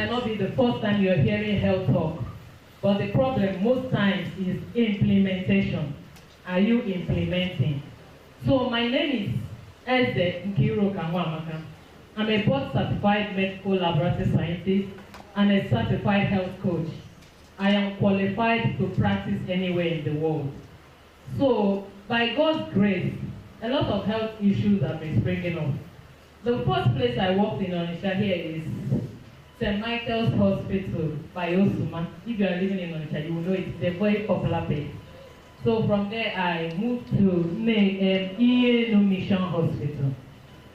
might not be the first time you're hearing health talk, but the problem most times is implementation. Are you implementing? So my name is Eze Nkiro Kamwamaka. I'm a board-certified medical laboratory scientist and a certified health coach. I am qualified to practice anywhere in the world. So, by God's grace, a lot of health issues have been springing up. The first place I worked in Onitsha here is St. Michael's Hospital by Osuma. If you are living in Onitsha, you will know it's a very popular place. So from there, I moved to EA Mission Hospital.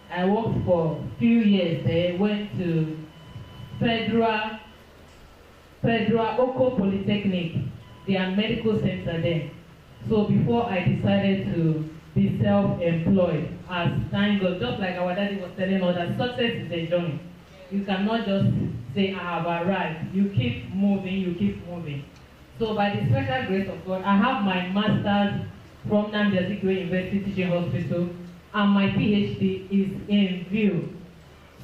I worked for a few years there, went to Federal Oko Polytechnic, their medical center there. So before I decided to be self-employed, as thank God, just like our daddy was telling us, that success is a journey. You cannot just say, I have arrived. You keep moving, you keep moving. So by the special grace of God, I have my master's from Anambra University Teaching Hospital, and my PhD is in view.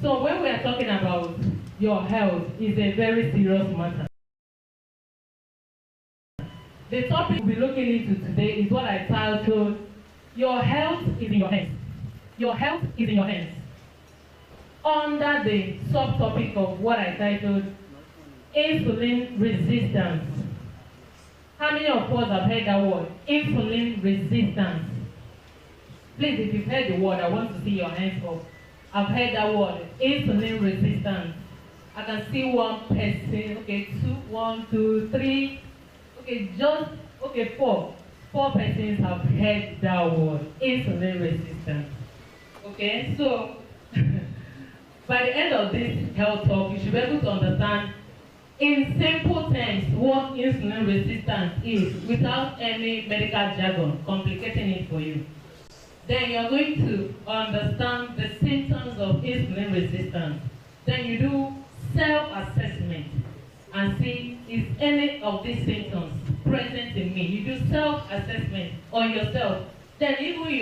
So when we are talking about your health, it's a very serious matter. The topic we'll be looking into today is what I titled, Your Health is in Your Hands. Your health is in your hands. Under the subtopic of what I titled, Insulin Resistance. How many of us have heard that word? Insulin resistance. Please, if you've heard the word, I want to see your hands up. I've heard that word, insulin resistance. I can see one person, okay, 2, 1, 2, 3, okay, 4. 4 persons have heard that word, insulin resistance. Okay, so by the end of this health talk, you should be able to understand in simple terms what insulin resistance is without any medical jargon complicating it for you. Then you're going to understand the symptoms of insulin resistance. Then you do self-assessment and see if any of these symptoms present in me. You do self-assessment on yourself. Then even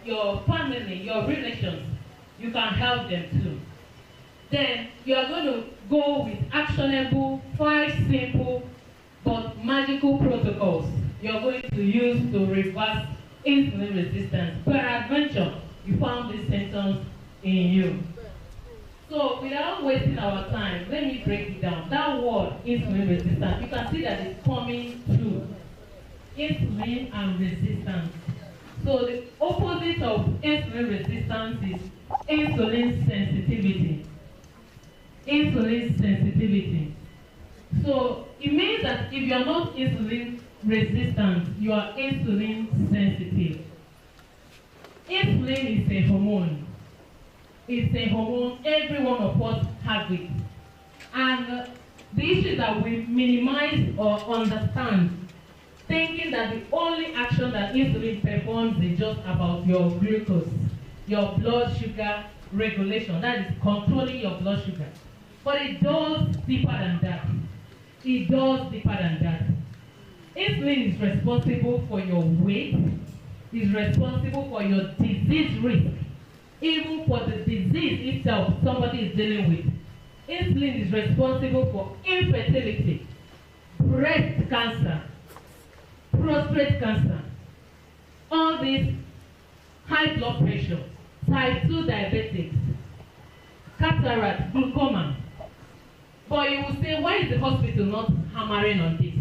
your family, your relations, you can help them too. Then you are going to go with actionable, 5 simple but magical protocols you're going to use to reverse insulin resistance. Peradventure, you found these symptoms in you. So without wasting our time, let me break it down. That word, insulin resistance, you can see that it's coming through. Insulin and resistance. So the opposite of insulin resistance is insulin sensitivity. Insulin sensitivity. So it means that if you are not insulin resistant, you are insulin sensitive. Insulin is a hormone. It's a hormone, every one of us has it. And the issue that we minimize or understand, thinking that the only action that insulin performs is just about your glucose, your blood sugar regulation, that is controlling your blood sugar. But it does deeper than that. It does deeper than that. Insulin is responsible for your weight, is responsible for your disease risk, even for the disease itself somebody is dealing with. Insulin is responsible for infertility, breast cancer, prostate cancer, all these high blood pressure, type 2 diabetics, cataract, glaucoma. But you will say, why is the hospital not hammering on this?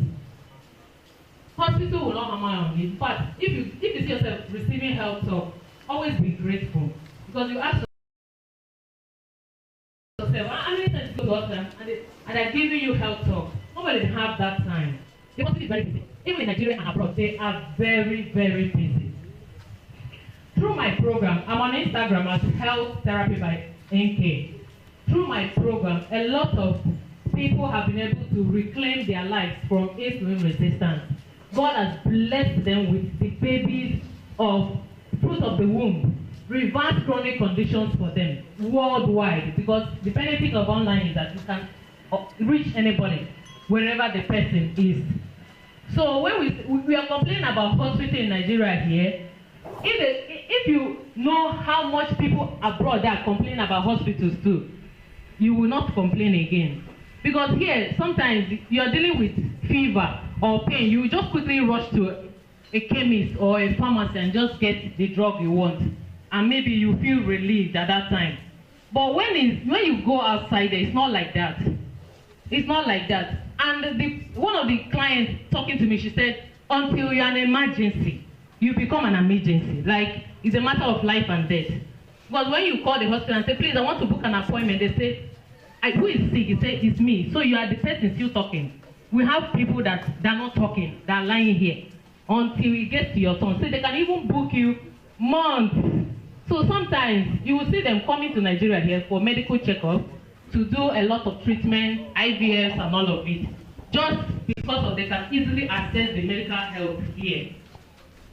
Hospital will not hammer on it. In fact, if you see yourself receiving health talk, always be grateful. Because you ask yourself, how many times you go to hospital and they're giving you health talk? Nobody have that time. The hospital is very busy. Even in Nigeria and abroad, they are very, very busy. Through my program, I'm on Instagram as Health Therapy by NK. Through my program, a lot of people have been able to reclaim their lives from insulin resistance. God has blessed them with the babies of fruit of the womb, reverse chronic conditions for them worldwide, because the benefit of online is that you can reach anybody wherever the person is. So when we are complaining about hospitals in Nigeria here, if you know how much people abroad are complaining about hospitals too, you will not complain again. Because here, sometimes you're dealing with fever or pain, you just quickly rush to a chemist or a pharmacy and just get the drug you want. And maybe you feel relieved at that time. But when you go outside there, it's not like that. It's not like that. And one of the clients talking to me, she said, until you're an emergency, you become an emergency. Like, it's a matter of life and death. Because when you call the hospital and say, please, I want to book an appointment, they say, who is sick? You say, it's me. So you are the person still talking. We have people that are not talking, that are lying here until it gets to your turn. So they can even book you months. So sometimes you will see them coming to Nigeria here for medical checkup, to do a lot of treatment, IVF and all of it, just because they can easily access the medical help here.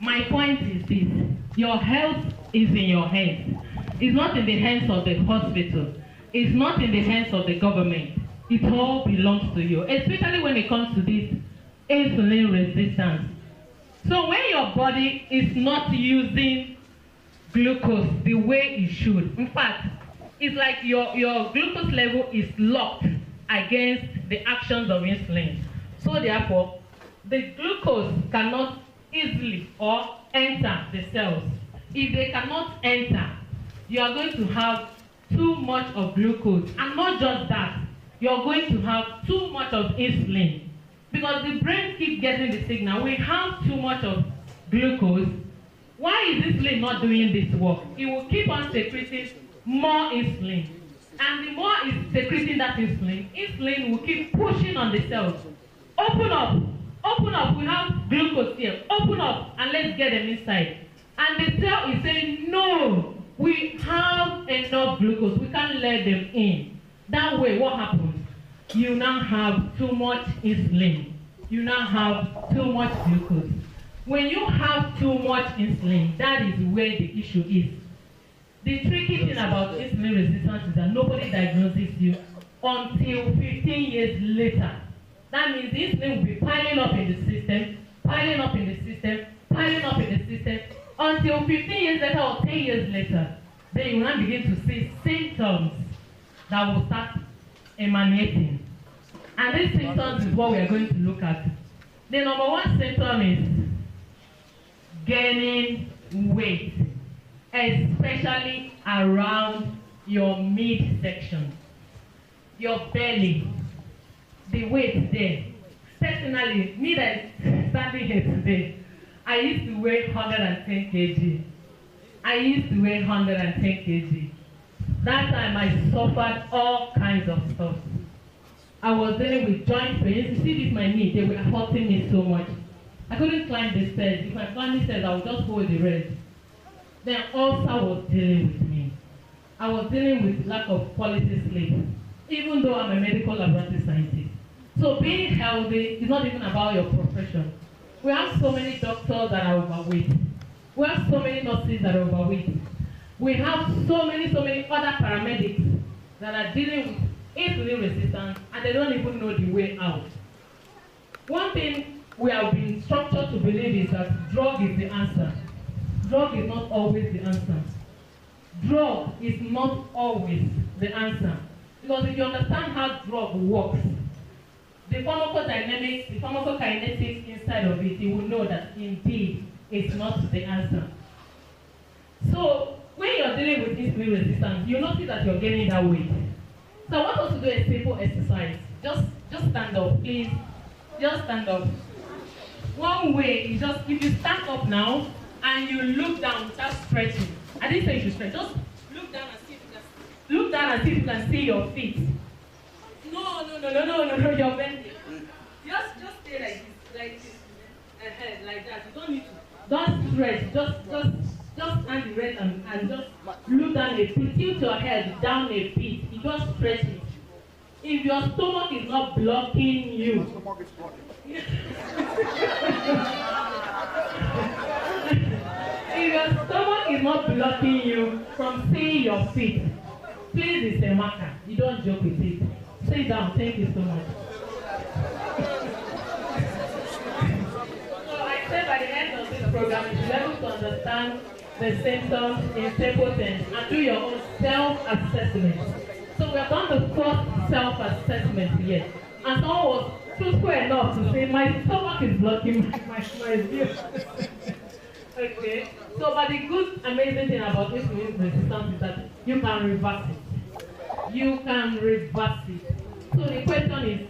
My point is this: your health is in your hands. It's not in the hands of the hospital. It's not in the hands of the government. It all belongs to you, especially when it comes to this insulin resistance. So when your body is not using glucose the way it should, in fact, it's like your glucose level is locked against the actions of insulin. So therefore, the glucose cannot easily or enter the cells. If they cannot enter, you are going to have too much of glucose. And not just that, you're going to have too much of insulin. Because the brain keeps getting the signal, we have too much of glucose. Why is insulin not doing this work? It will keep on secreting more insulin. And the more it's secreting that insulin will keep pushing on the cells. Open up, we have glucose here. Open up and let's get them inside. And the cell is saying, no, we have enough glucose, we can't let them in. That way, what happens? You now have too much insulin. You now have too much glucose. When you have too much insulin, that is where the issue is. The tricky thing about insulin resistance is that nobody diagnoses you until 15 years later. That means the insulin will be piling up in the system, piling up in the system, piling up in the system, until 15 years later or 10 years later, then you will now begin to see symptoms that will start emanating. And these symptoms is what we are going to look at. The number one symptom is gaining weight, especially around your midsection, your belly, the weight there. Personally, me that is standing here today, I used to weigh 110 kg. I used to weigh 110 kg. That time I suffered all kinds of stuff. I was dealing with joint pains. You see this, my knee, they were hurting me so much. I couldn't climb the stairs. If I climbed the stairs, I would just hold the rest. Then ulcer was dealing with me. I was dealing with lack of quality sleep, even though I'm a medical laboratory scientist. So being healthy is not even about your profession. We have so many doctors that are overweight. We have so many nurses that are overweight. We have so many other paramedics that are dealing with insulin resistance and they don't even know the way out. One thing we have been structured to believe is that drug is the answer. Drug is not always the answer. Drug is not always the answer. Because if you understand how drug works, the pharmacodynamics, the pharmacokinetics inside of it, you will know that indeed it's not the answer. So when you're dealing with insulin resistance, you notice that you're gaining that weight. So I want us to do a simple exercise. Just stand up, please. Just stand up. One way is just, if you stand up now and you look down without stretching. I didn't say you should stretch. Just look down and see if you can see your feet. No, you're bending. Just stay like this, like that. You don't need to. Don't stretch. Just stand erect and just look down a bit. Tilt your head down a bit. You just stretch it. If your stomach is not blocking you, if your stomach is not blocking you from seeing your feet, please, it's a marker. You don't joke with it. Sit down. Thank you so much. So I said by the end of this program, you should be able to understand the symptoms in simple terms and do your own self-assessment. So we have done the first self-assessment here. And someone was truthful enough to say, my stomach is blocking my view. Okay. So, but the good, amazing thing about insulin resistance is that you can reverse it. You can reverse it. So the question is,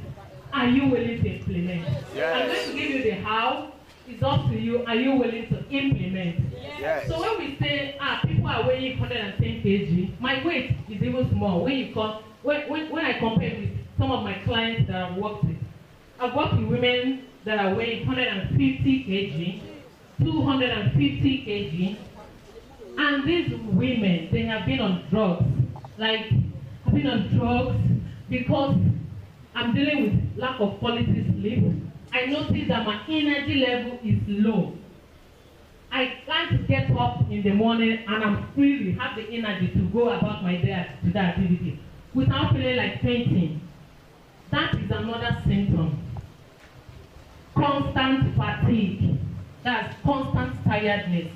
are you willing to implement? Yes. I'm going to give you the how. It's up to you. Are you willing to implement? Yes. So when we say, people are weighing 110 kg, my weight is even small. When I compare with some of my clients that I've worked with, I've worked with women that are weighing 150 kg, 250 kg, and these women, they have been on drugs. Like, I've been on drugs because I'm dealing with lack of quality sleep. I notice that my energy level is low. I can't get up in the morning and I'm really have the energy to go about my day to the activity without feeling like fainting. That is another symptom. Constant fatigue. That's constant tiredness.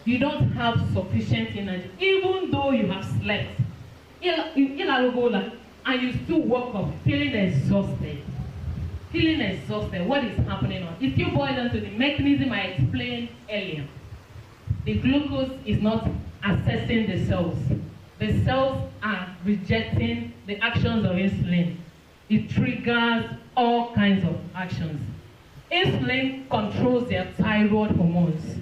You don't have sufficient energy, even though you have slept. And you still wake up feeling exhausted. Feeling exhausted. What is happening on? It still boils down to the mechanism I explained earlier. The glucose is not accessing the cells. The cells are rejecting the actions of insulin. It triggers all kinds of actions. Insulin controls your thyroid hormones.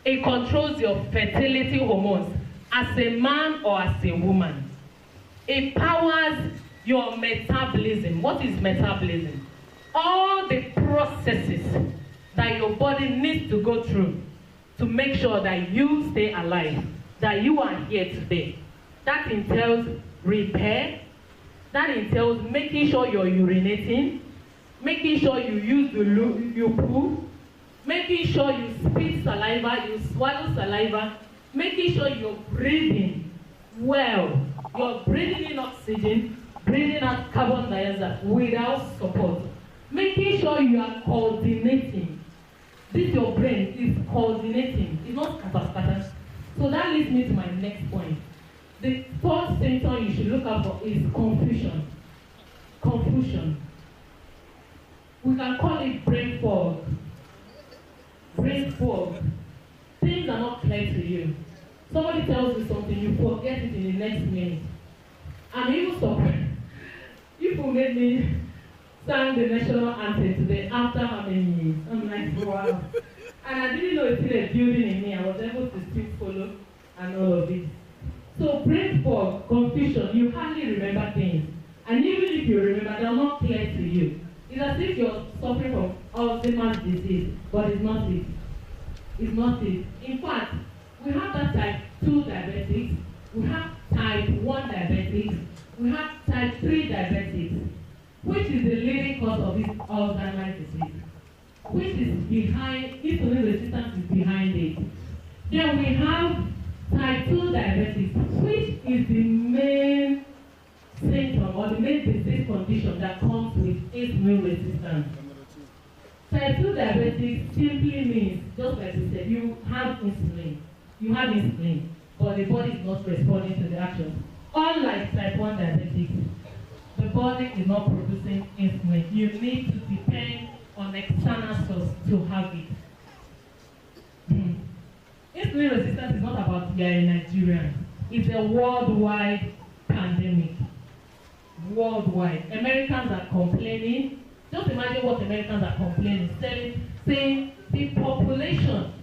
It controls your fertility hormones as a man or as a woman. It powers your metabolism. What is metabolism? All the processes that your body needs to go through to make sure that you stay alive, that you are here today. That entails repair. That entails making sure you're urinating, making sure you use the U.I.P.P.S.A, making sure you spit saliva, you swallow saliva, making sure you're breathing well. You're breathing in oxygen, breathing out carbon dioxide without support. Making sure you are coordinating. This your brain is coordinating. It's not scatter. So that leads me to my next point. The third symptom you should look out for is confusion. Confusion. We can call it brain fog. Brain fog. Things are not clear to you. Somebody tells you something, you forget it in the next minute. I'm even surprised. People made me sang the national anthem today after how many years? I'm like, wow. And I didn't know it's still a building in me. I was able to still follow and all of this. So brain fog, confusion, you hardly remember things. And even if you remember, they're not clear to you. It's as if you're suffering from Alzheimer's disease, but it's not it. It's not it. In fact, we have that type 2 diabetics, we have type 1 diabetics, we have type 3 diabetics, which is the leading cause of this Alzheimer's disease, which is behind, insulin resistance is behind it. Then we have type 2 diabetes, which is the main symptom or the main disease condition that comes with insulin resistance. Type 2 diabetes simply means, just like we said, you have insulin, but the body is not responding to the action. Unlike type 1 diabetes, the body is not producing insulin. You need to depend on external source to have it. Insulin resistance is not about you're a Nigerian. It's a worldwide pandemic. Worldwide. Americans are complaining. Just imagine what Americans are complaining. Saying the population,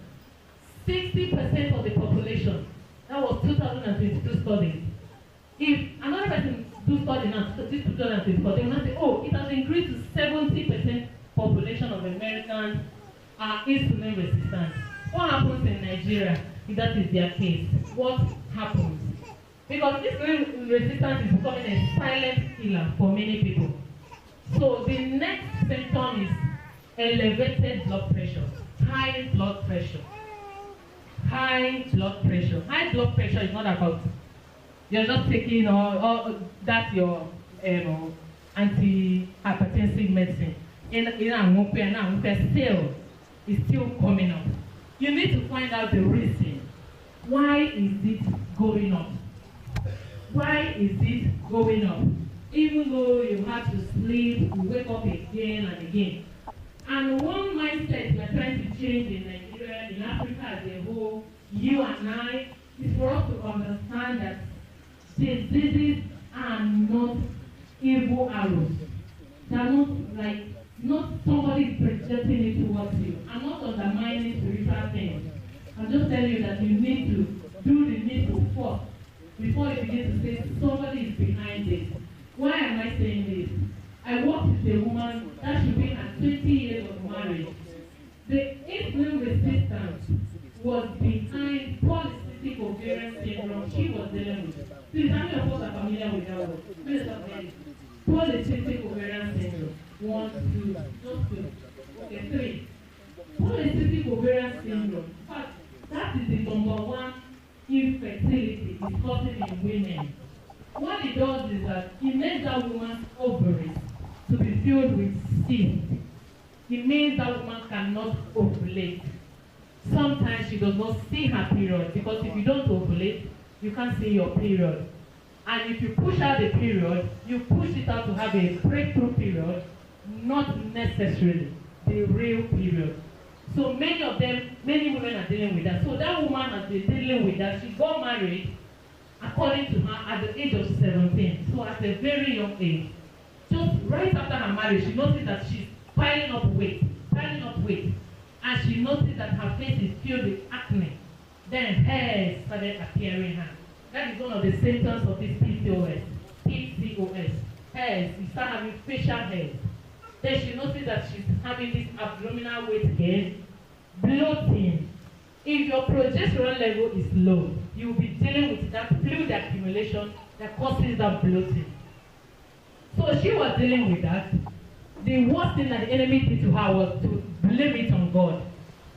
60% of the population, that was 2022 studies. If another person do study now, this 2024, they will not say, oh, it has increased to 70% population of Americans are insulin resistant. What happens in Nigeria if that is their case? What happens? Because insulin resistance is becoming a silent killer for many people. So the next symptom is elevated blood pressure, high blood pressure. High blood pressure. High blood pressure is not about you're just taking that's your anti-hypertensive medicine. Still, it's still coming up. You need to find out the reason. Why is it going up? why is it going up? Even though you have to sleep, you wake up again and again. And one mindset we are trying to change in Nigeria, in Africa as a whole, you and I, is for us to understand that diseases are not evil arrows. They are not somebody projecting it towards you. I'm not undermining spiritual things. I'm just telling you that you need to do the needful first before you begin to say somebody is behind this. Why am I saying this? I worked with a woman that should be at 20 years of marriage. The insulin resistance was behind polycystic ovarian syndrome she was dealing with. Please, how many of us are familiar with that word? Polycystic ovarian syndrome. 1, 2, just 2. Okay, 3. Polycystic ovarian syndrome. In fact, that is the number one infertility it's causing in women. What it does is that it makes that woman's ovaries to be filled with cysts. It means that woman cannot ovulate. Sometimes she does not see her period, because if you don't ovulate, you can't see your period. And if you push out the period, you push it out to have a breakthrough period, not necessarily the real period. So many women are dealing with that. So that woman has been dealing with that. She got married, according to her, at the age of 17. So at a very young age. Just right after her marriage, she noticed that she's piling up weight. And she noticed that her face is filled with acne. Then hairs started appearing her. That is one of the symptoms of this PCOS. Hairs. You start having facial hairs. Then she noticed that she's having this abdominal weight gain, bloating. If your progesterone level is low, you will be dealing with that fluid accumulation that causes that bloating. So she was dealing with that. The worst thing that the enemy did to her was to blame it on God.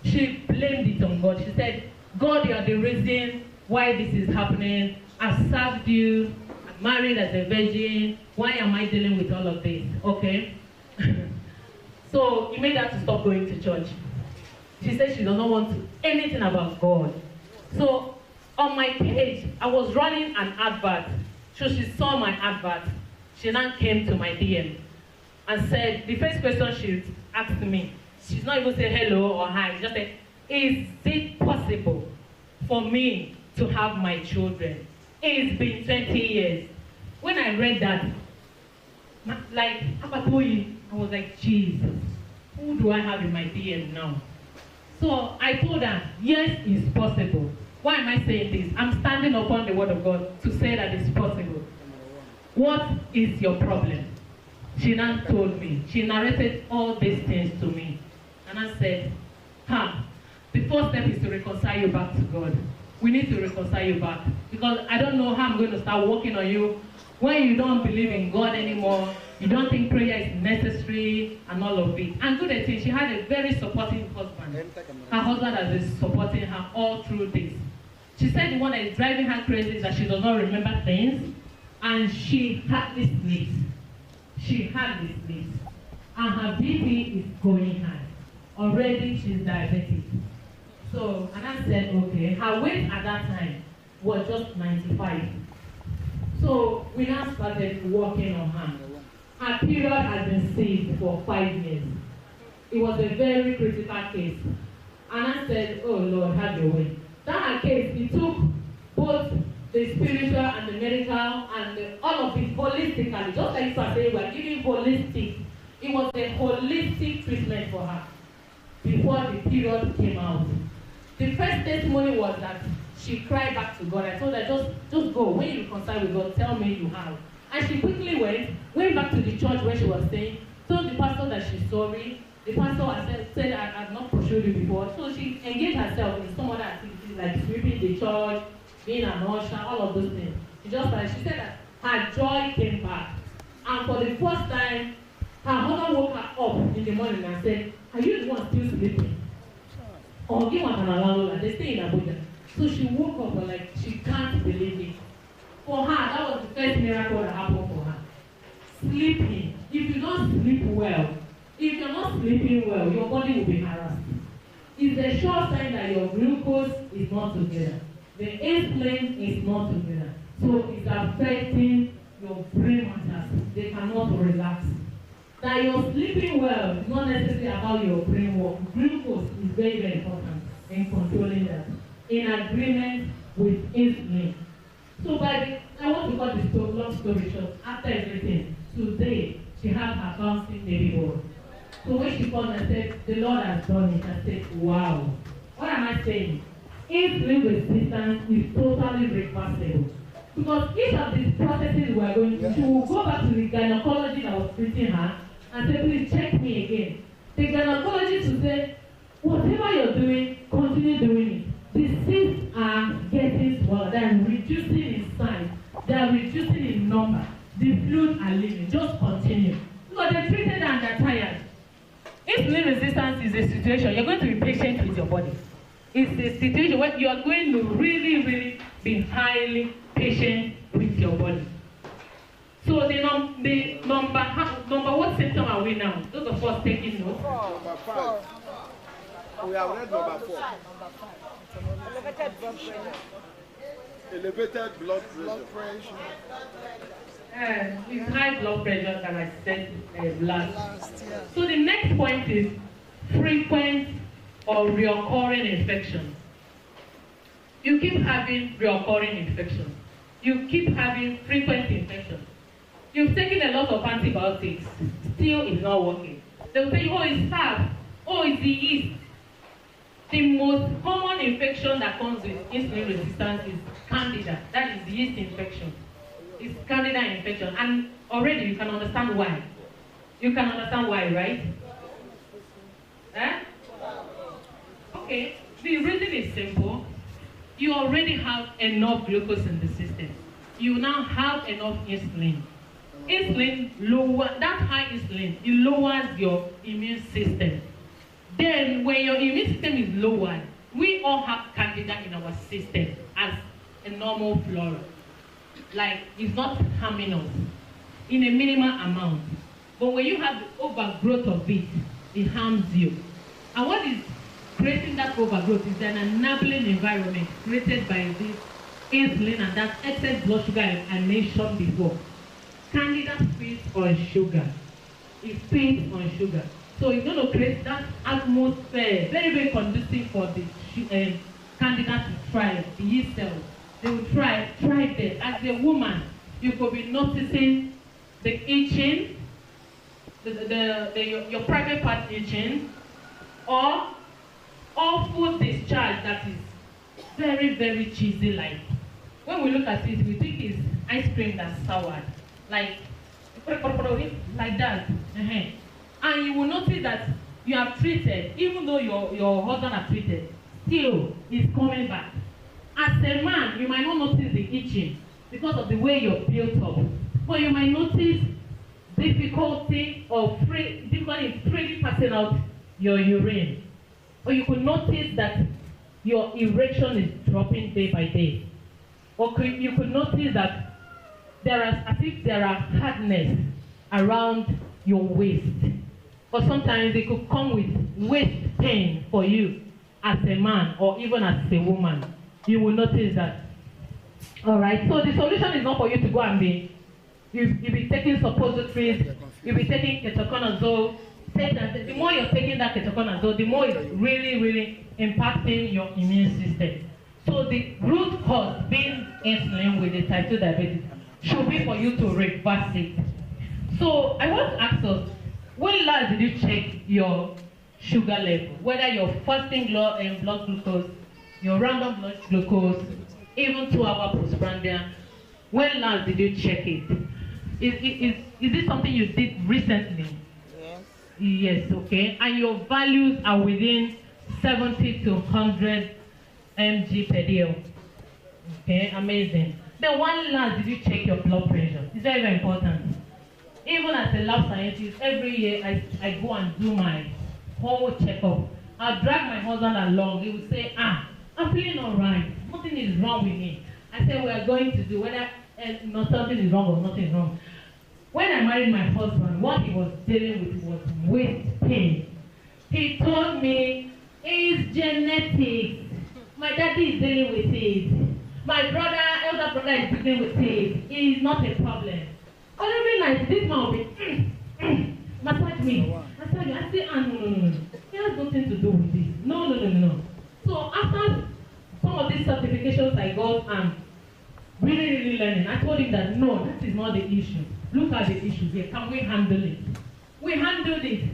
She blamed it on God. She said, God, you are the reason why this is happening. I've served you. I'm married as a virgin. Why am I dealing with all of this? Okay. So he made her to stop going to church. She said she does not want to anything about God. So on my page, I was running an advert. So she saw my advert. She now came to my DM and said, the first question she asked me, she's not even saying hello or hi, she just said, is it possible for me to have my children? It's been 20 years. When I read that, like, I was like, Jesus, who do I have in my DM now? So I told her, yes, it's possible. Why am I saying this? I'm standing upon the word of God to say that it's possible. What is your problem? She now told me. She narrated all these things to me. And I said, the first step is to reconcile you back to God. We need to reconcile you back. Because I don't know how I'm going to start working on you when you don't believe in God anymore. You don't think prayer is necessary and all of it. And good thing, she had a very supportive husband. Her husband has been supporting her all through this. She said the one that is driving her crazy is that she does not remember things. And she hardly sleeps. And her BP is going high. Already she's diabetic. So, and I said, okay, her weight at that time was just 95. So we now started working on her. Her period has been seized for 5 years. It was a very critical case. And I said, oh Lord, have your way. That case, it took both the spiritual and the medical and all of it holistically. Just like you are saying, we are giving holistic. It was a holistic treatment for her before the period came out. The first testimony was that she cried back to God. I told her, just go. When you reconcile with God, tell me you have. And she quickly went back to the church where she was staying, told the pastor that she's sorry. The pastor said I had not pursued you before. So she engaged herself in some other activities like sweeping the church, being an usher, all of those things. She said that her joy came back. And for the first time, her mother woke her up in the morning and said, are you the one still sleeping? Or give her an alarm, they stay in Abuja. So she woke up and like, she can't believe it. For her, that was the first miracle that happened for her. Sleeping. If you don't sleep well, if you're not sleeping well, your body will be harassed. It's a sure sign that your glucose is not together. The insulin is not together. So it's affecting your brain matters. They cannot relax. That you're sleeping well is not necessarily about your brain work. Glucose is very, very important in controlling that. In agreement with insulin. So I want to cut the long story short. After everything, today she had her bouncing baby boy. So when she called and said, the Lord has done it, I said, wow. What am I saying? Insulin resistance is totally reversible. Because each of these processes we are going through, she will go back to the gynecologist that was treating her and say, please check me again. The gynecologist will say, whatever you're doing, continue doing it. The cysts are getting smaller, they are reducing in size, they are reducing in number. The fluids are leaving, just continue. Because they're treated and they're tired. Insulin resistance is a situation, you're going to be patient with your body. It's a situation where you are going to really, really be highly patient with your body. So the number what symptom are we now? Those of us taking notes. Number 5. We have read number 4. Elevated blood pressure. Elevated blood pressure. It's high blood pressure that I said last. Yeah. So the next point is frequent or recurring infections. You keep having recurring infections. You keep having frequent infections. You've taken a lot of antibiotics, still it's not working. They'll say, oh, it's staph, oh, it's the yeast. The most common infection that comes with insulin resistance is candida. That is the yeast infection. It's candida infection. And already you can understand why. You can understand why, right? Eh? Okay. The reason is simple. You already have enough glucose in the system. You now have enough insulin. Insulin that high insulin, it lowers your immune system. Then when your immune system is lowered, we all have candida in our system as a normal flora. Like it's not harming us in a minimal amount. But when you have the overgrowth of it, it harms you. And what is creating that overgrowth is an enabling environment created by this insulin and that excess blood sugar I mentioned before. Candida feeds on sugar. It feeds on sugar. So it's going to create that atmosphere, very, very conducive for the candida to thrive, the yeast cells. They will thrive there. As a woman, you could be noticing the itching, your private part itching, or food discharge that is very, very cheesy-like. When we look at it, we think it's ice cream that's soured. Like that. And you will notice that you have treated, even though your husband has treated, still is coming back. As a man, you might not notice the itching because of the way you're built up. But you might notice difficulty in freely passing out your urine. Or you could notice that your erection is dropping day by day. Or you could notice that as if there are hardness around your waist. Or sometimes it could come with waist pain for you as a man or even as a woman. You will notice that. Alright, so the solution is not for you to go and you'll be taking suppositories, you'll be taking ketoconazole. The more you're taking that ketoconazole, the more it's really, really impacting your immune system. So the root cause being insulin with the type 2 diabetes should be for you to reverse it. So I want to ask us, when last did you check your sugar level? Whether your fasting blood glucose, your random blood glucose, even 2-hour postprandial, when last did you check it? Is it something you did recently? Yes. Yes, okay. And your values are within 70 to 100 mg per day. Okay, amazing. Then when last did you check your blood pressure? It's very, very important. Even as a lab scientist, every year I go and do my whole checkup. I'll drag my husband along. He will say, I'm feeling all right. Nothing is wrong with me. I said, we are going to do whether something is wrong or nothing is wrong. When I married my husband, what he was dealing with was waist pain. He told me, it's genetics. My daddy is dealing with it. my brother, elder brother is dealing with it. It is not a problem. But every night, this man will be, massage me. Massage me. I say, no. It has nothing to do with this. No. So after some of these certifications I got and really learning, I told him that no, that is not the issue. Look at the issue here. Can we handle it? We handled it.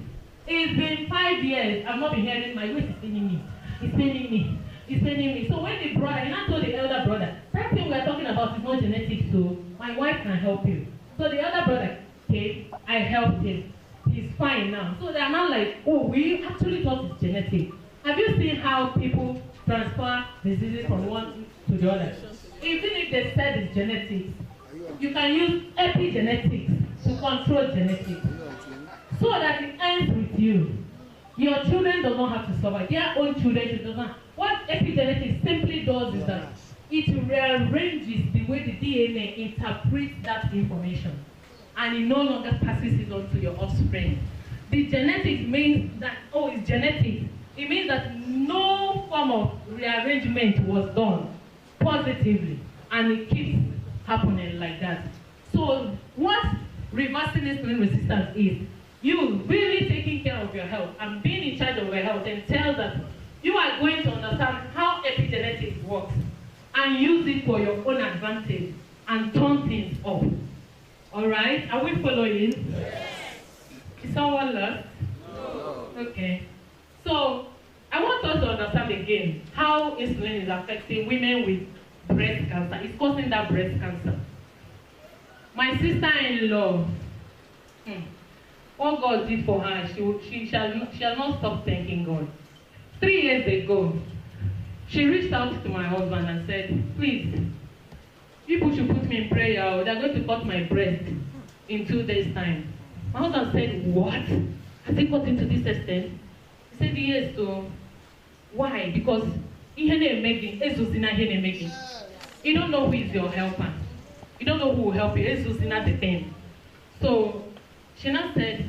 It's been 5 years. I've not been hearing my waist is paining me. It's paining me. It's paining me. So when the brother, and I told the elder brother, that thing we are talking about is not genetic, so my wife can help you. So the elder brother came, I helped him. He's fine now. So they are now like, oh, we actually thought it's genetic. Have you seen how people transfer diseases from one to the other? Even if they said it's genetics, you can use epigenetics to control genetics. So that it ends with you. Your children do not have to suffer. Their own children do not. What epigenetics simply does is that it rearranges the way the DNA interprets that information. And it no longer passes it on to your offspring. The genetics means that, oh, it's genetic. It means that no form of rearrangement was done positively. And it keeps happening like that. So what reversing insulin resistance is, you really taking care of your health and being in charge of your health entails that you are going to understand how epigenetics works and use it for your own advantage and turn things off. Alright? Are we following? Yes. Is someone lost? No. Okay. So, I want us to understand again how insulin is affecting women with breast cancer. It's causing that breast cancer. My sister-in-law, what God did for her, she shall not stop thanking God. 3 years ago, she reached out to my husband and said, please, people should put me in prayer or they're going to cut my breast in 2 days' time. My husband said, what? Has it got into this extent? He said, yes, so why? Because you don't know who is your helper. You don't know who will help you. So she now said,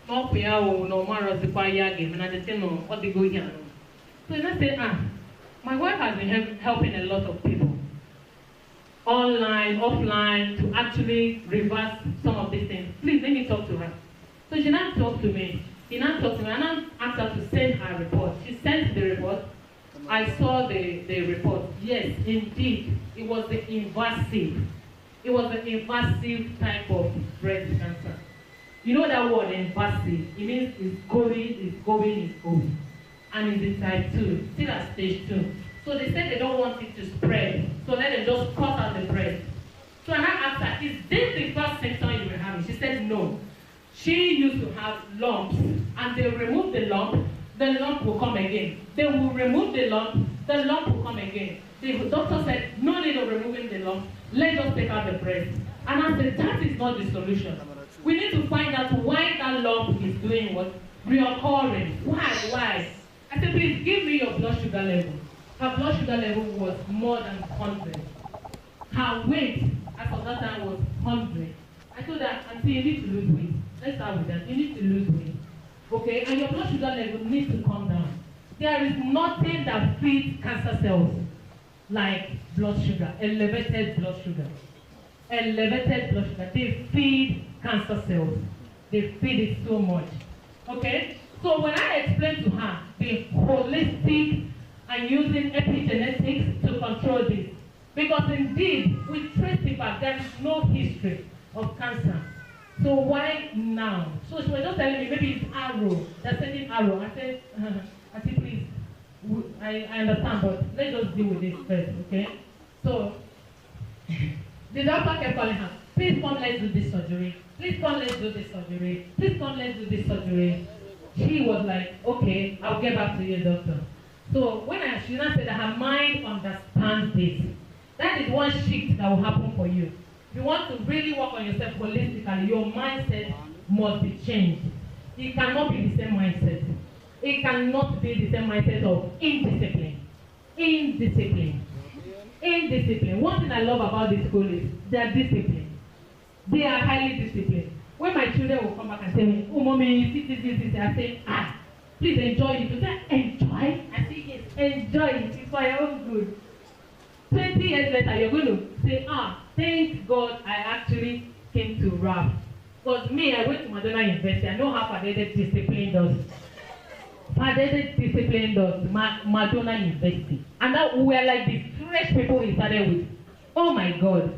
no matter the choir game, and I just say no, what they go here. So I said, my wife has been helping a lot of people, online, offline, to actually reverse some of these things. Please let me talk to her. So she now talked to me. He now talked to me, and I asked her to send her report. She sent the report. I saw the report. Yes, indeed, it was the invasive. It was an invasive type of breast cancer. You know that word, invasive? It means it's going. And it's in type 2, still at stage 2. So they said they don't want it to spread. So let them just cut out the breast. So I asked her, is this the first symptom you were having? She said no. She used to have lumps, and they removed the lump will come again. They will remove the lump will come again. The doctor said, no need of removing the lump, let's just take out the breast. And I said, that is not the solution. We need to find out why that lump is doing what? Reoccurring. Why? I said, please give me your blood sugar level. Her blood sugar level was more than 100. Her weight, as of that time, was 100. I told her, Auntie, you need to lose weight. Let's start with that. You need to lose weight. Okay? And your blood sugar level needs to come down. There is nothing that feeds cancer cells like blood sugar, elevated blood sugar. Elevated blood sugar. They feed cancer cells. They feed it so much. Okay? So when I explained to her the holistic and using epigenetics to control this, because indeed, we trace it back, there is no history of cancer. So why now? So she was just telling me, maybe it's arrow, they're sending arrow. I said, please, I understand, but let's just deal with this first, okay? So, the doctor kept calling her, please come, let's do this surgery. Please come, let's do this surgery. Please come, let's do this surgery. She was like, okay, I'll get back to you, doctor. So when she now said that her mind understands this, that is one shift that will happen for you. If you want to really work on yourself holistically, your mindset must be changed. It cannot be the same mindset. It cannot be the same mindset of indiscipline. Indiscipline. One thing I love about this school is they are disciplined. They are highly disciplined. When my children will come back and say, oh, mommy, this, I say, please enjoy it. You say, enjoy? I say, yes, enjoy it. It's for your own good. 20 years later, you're going to say, thank God I actually came to rap. Because me, I went to Madonna University. I know how Fadede discipline does. Fadede discipline does Madonna University. And that we were like the fresh people he started with. Oh my God.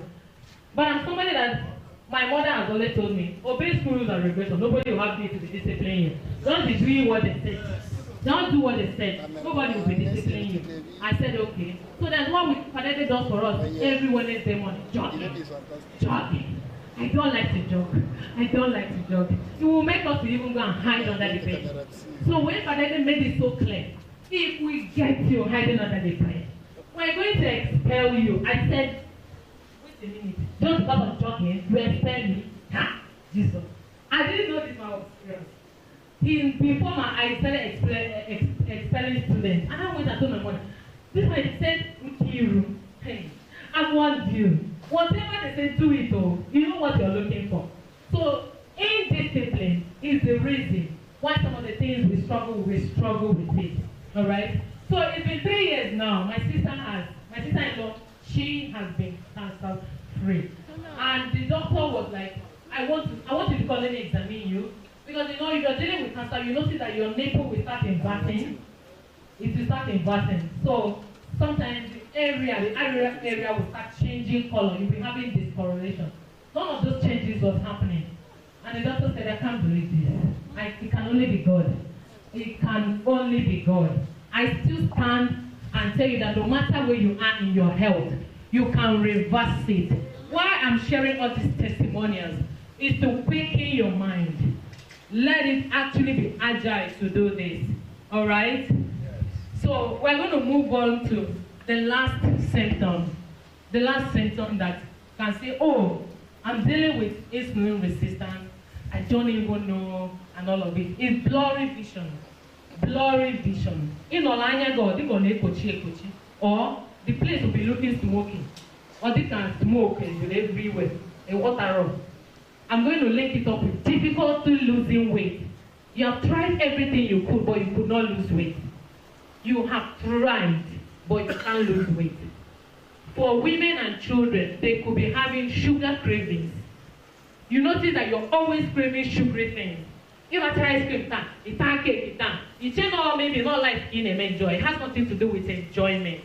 But I'm somebody that my mother has always told me, obey school rules and regulations. Nobody will have you to be disciplining you. Don't be doing what they said. Don't do what they said. Nobody will be disciplining you. I said, okay. So that's what Fadede does for us every Wednesday morning. Jogging. Jogging. I don't like to jog. I don't like to jog. It will make us to even go and hide under the bed. So when Fadede made it so clear, if we get you hiding under the bed, we're going to expel you. I said, wait a minute. Just because of jogging, you expel me? Ha! Jesus. I didn't know this man was serious. Before my eyes started expelling students, and I went and told my mother, this man said, Nkiru, hey, I want you. Whatever they say, do it all. You know what you're looking for. So, indiscipline is the reason why some of the things we struggle with it. Alright? So, it's been 3 years now. My sister-in-law, she has been cancer free. And the doctor was like, I want you to come and examine you. Because you know, if you're dealing with cancer, you notice that your nipple will start inverting. It will start inverting. So, sometimes the area will start changing color. You'll be having discoloration. None of those changes was happening. And the doctor said, I can't believe this. It can only be God. It can only be God. I still stand and tell you that no matter where you are in your health, you can reverse it. Why I'm sharing all these testimonials is to quicken your mind. Let it actually be agile to do this. All right? So we're going to move on to the last symptom. The last symptom that can say, oh, I'm dealing with insulin resistance. I don't even know, and all of it. It's blurry vision. Blurry vision. In Olanya God, they gonna ekochi. Or the place will be looking smoking. Or they can smoke everywhere. A water room. I'm going to link it up with difficulty losing weight. You have tried everything you could, but you could not lose weight. You have tried, but you can't lose weight. For women and children, they could be having sugar cravings. You notice that you're always craving sugary things. If I try ice cream, it's a cake, it's not maybe not like skin and enjoy. It has nothing to do with enjoyment.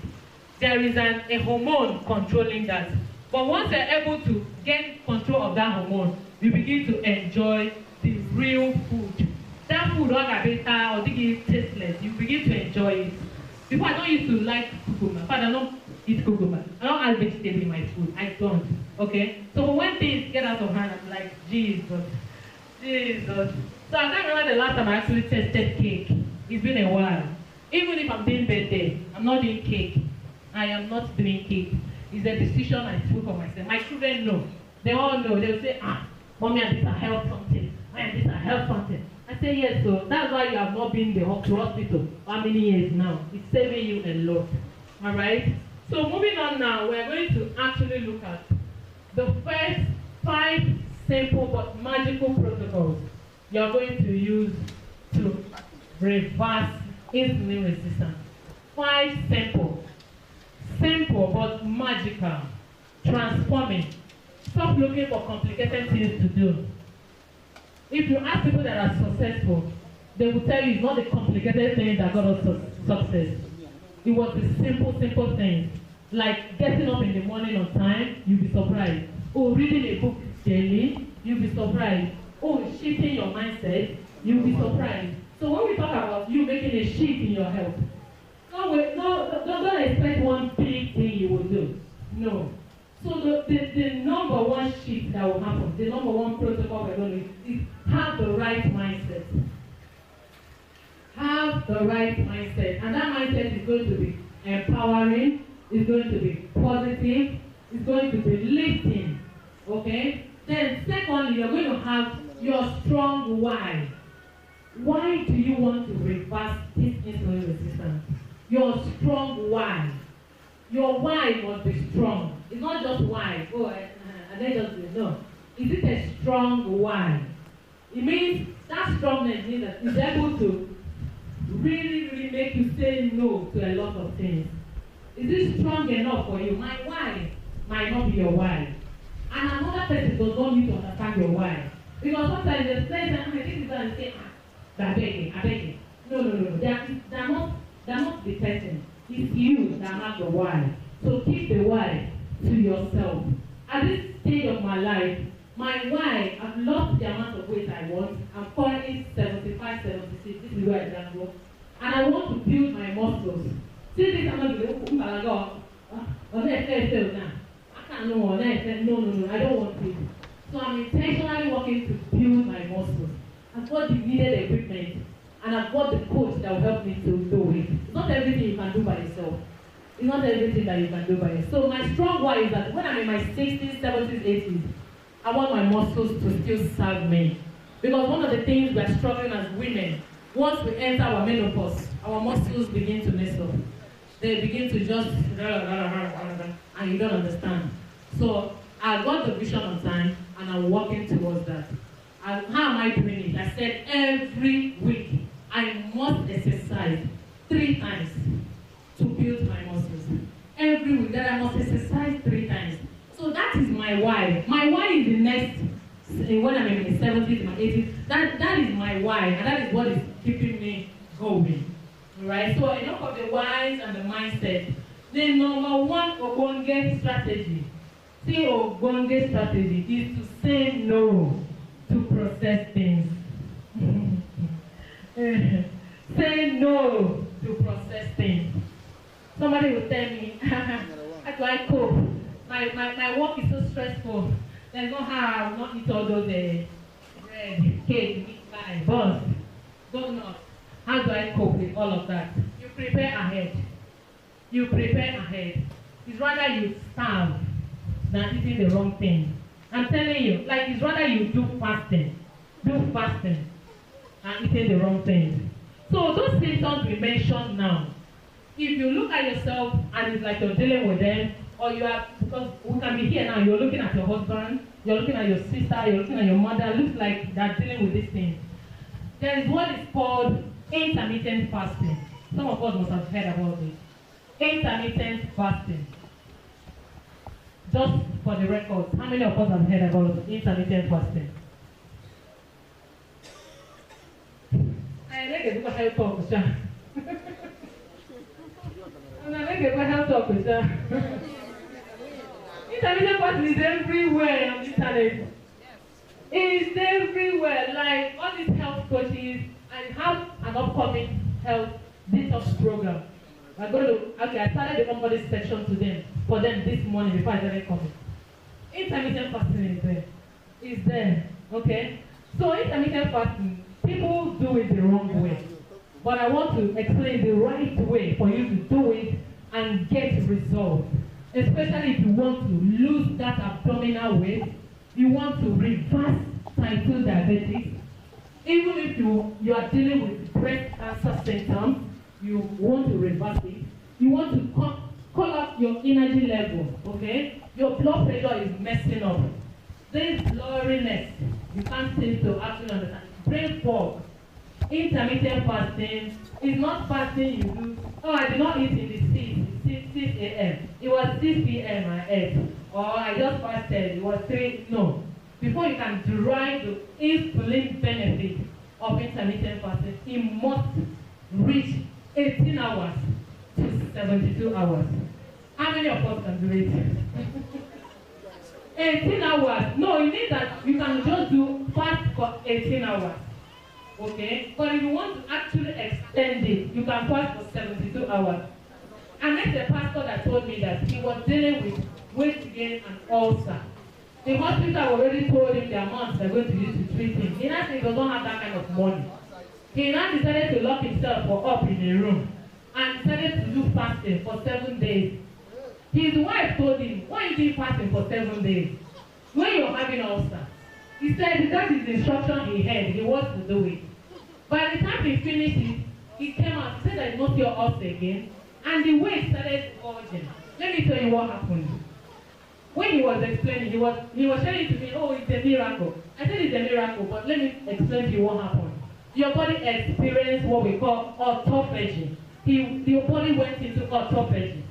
There is a hormone controlling that. But once you're able to gain control of that hormone, you begin to enjoy the real food. That food, or tasteless, you begin to enjoy it. Before, I don't used to like cucumber. In fact, I don't eat cucumber. I don't add vegetable in my food. I don't. Okay? So when things get out of hand, I'm like, Jesus. So I can't remember the last time I actually tested cake. It's been a while. Even if I'm doing birthday, I'm not doing cake. I am not doing cake. It's a decision I took for myself. My children know. They all know. They'll say, Mommy, and this will help something. And this will help something. I say, yes, so that's why you have not been to hospital. How many years now? It's saving you a lot. Alright? So moving on now, we're going to actually look at the first 5 simple but magical protocols you're going to use to reverse insulin resistance. 5 simple but magical, transforming. Stop looking for complicated things to do. If you ask people that are successful, they will tell you it's not the complicated things that got us success. It was the simple things. Like getting up in the morning on time, you'll be surprised. Oh, reading a book daily, you'll be surprised. Oh, shifting your mindset, you'll be surprised. So when we talk about you making a shift in your health, don't expect one big thing you will do. No. So the number one shift that will happen, the number one protocol we're going to use is have the right mindset. Have the right mindset. And that mindset is going to be empowering, it's going to be positive, it's going to be lifting. Okay? Then secondly, you're going to have your strong why. Why do you want to reverse this insulin resistance? Your strong why. Your why must be strong. It's not just why. Oh, and then just no. Is it a strong why? It means that strongness means that it's able to really make you say no to a lot of things. Is it strong enough for you? My why might not be your why. And another person does not need to understand your why. Because sometimes they say, this is what I say, I beg you. No. They're not the person. It's you that have the why. So keep the why to yourself. At this stage of my life, my why, I've lost the amount of weight I want. I'm currently 75, 76. This is where I can go. And I want to build my muscles. See this, I'm not going to go. No, I don't want it. So I'm intentionally working to build my muscles. I've got the needed equipment, and I've got the coach that will help me to do it. It's not everything you can do by yourself. It's not everything that you can do by yourself. So my strong why is that when I'm in my 60s, 70s, 80s, I want my muscles to still serve me. Because one of the things we are struggling as women, once we enter our menopause, our muscles begin to mess up. They begin to just, and you don't understand. So I got the vision on time, and I'm working towards that. How am I doing it? I said every week I must exercise 3 times to build my muscles. Every week that I must exercise 3 times. So that is my why. My why is the next, when I'm in my 70s, my 80s, that is my why, and that is what is keeping me going. Right? So enough of the whys and the mindset. The number one Ogbonge strategy, Ogbonge strategy is to say no to process things. Say no to process things. Somebody will tell me, how do I cope? My work is so stressful. There's no how I will not eat all those bread, cake, meat pie, buns, donuts. How do I cope with all of that? You prepare ahead. You prepare ahead. It's rather you starve than eating the wrong thing. I'm telling you, like it's rather you do fasting and eating the wrong thing. So those symptoms we mentioned now, if you look at yourself and it's like you're dealing with them, or you are, because we can be here now, you're looking at your husband, you're looking at your sister, you're looking at your mother, looks like they're dealing with these things. There is what is called intermittent fasting. Some of us must have heard about it. Intermittent fasting. Just for the record, how many of us have heard about intermittent fasting? I like it because I talk with you. I like it because I talk with you. Intermittent fasting is everywhere on the internet. It's everywhere. Like all these health coaches, and have an upcoming health detox program. I'm going to, I started the onboarding section for them this morning before I started coming. Intermittent fasting is there, okay? So intermittent fasting, people do it the wrong way. But I want to explain the right way for you to do it and get results. Especially if you want to lose that abdominal weight, you want to reverse type 2 diabetes. Even if you are dealing with breast cancer symptoms, you want to reverse it. You want to call up your energy level, okay? Your blood pressure is messing up. This blurriness, you can't seem to actually understand. Brain fog, intermittent fasting is not fasting you do. Oh, I did not eat in the 6 a.m. It was 6 p.m. I ate. Or I just fasted, it was 3. No. Before you can derive the insulin benefit of intermittent fasting, it must reach 18 hours to 72 hours. How many of us can do it? 18 hours. No, you need that. You can just do fast for 18 hours. Okay? But if you want to actually extend it, you can fast for 72 hours. I met a pastor that told me that he was dealing with weight gain and ulcer. The hospital already told him the amount they're going to use to treat him. He now said he does not have that kind of money. He now decided to lock himself up in a room and decided to do fasting for 7 days. His wife told him, why are you doing fasting for 7 days? When you're having ulcer. He said that is the instruction he had. He wants to do it. By the time he finished it, he came out, said that not your ulcer again, and the weight started bulging. Let me tell you what happened. When he was explaining, he was telling to me, oh, it's a miracle. I said it's a miracle, but let me explain to you what happened. Your body experienced what we call autophagy. Your body went into autophagy.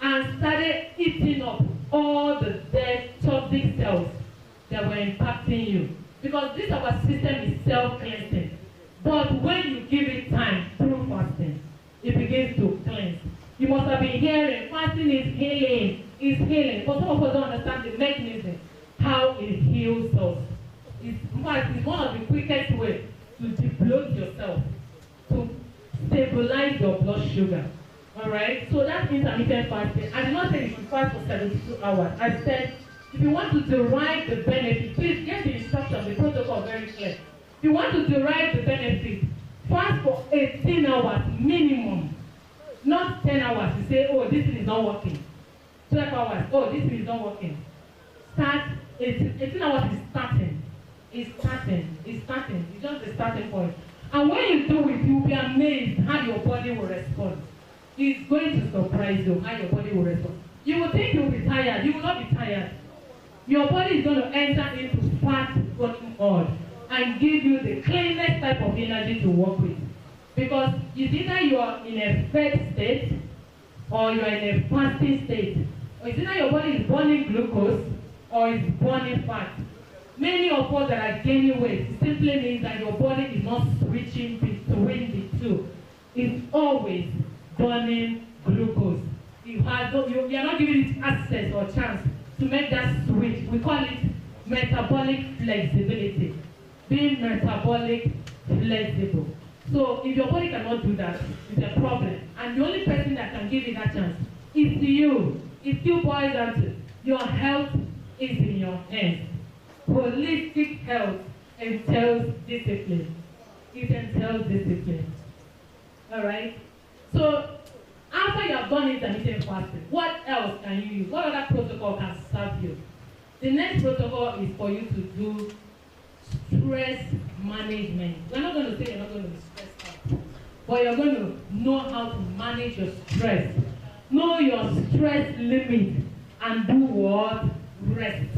and started eating up all the dead toxic cells that were impacting you. Because this our system is self-cleansing. But when you give it time through fasting, it begins to cleanse. You must have been hearing fasting is healing. But some of us don't understand the mechanism, how it heals us. In fact, it's one of the quickest ways to deplete yourself, to stabilize your blood sugar. Alright? So that's intermittent fasting. I did not say you should fast for 72 hours. I said, if you want to derive the benefit, please get the instruction, the protocol very clear. If you want to derive the benefit, fast for 18 hours minimum. Not 10 hours. You say, oh, this thing is not working. 12 hours. Oh, this thing is not working. Start, 18 hours is starting. It's starting. It's just the starting point. And when you do it, you'll be amazed how your body will respond. It's going to surprise you how your body will respond. You will think you'll be tired. You will not be tired. Your body is going to enter into fat burning mode and give you the cleanest type of energy to work with. Because it's either you are in a fed state or you are in a fasting state. Or it's either your body is burning glucose or it's burning fat. Many of us that are gaining weight simply means that your body is not switching between the two. It's always burning glucose. You are not giving it access or chance to make that switch. We call it metabolic flexibility. Being metabolic flexible. So if your body cannot do that, it's a problem. And the only person that can give you that chance is you. It still boils down to your health is in your hands. Holistic health entails discipline. It entails discipline. Alright? So after you have done intermittent fasting, what else can you use? What other protocol can serve you? The next protocol is for you to do stress management. We're not going to say you're not going to be stressed out, but you're going to know how to manage your stress. Know your stress limit and do what? Rest.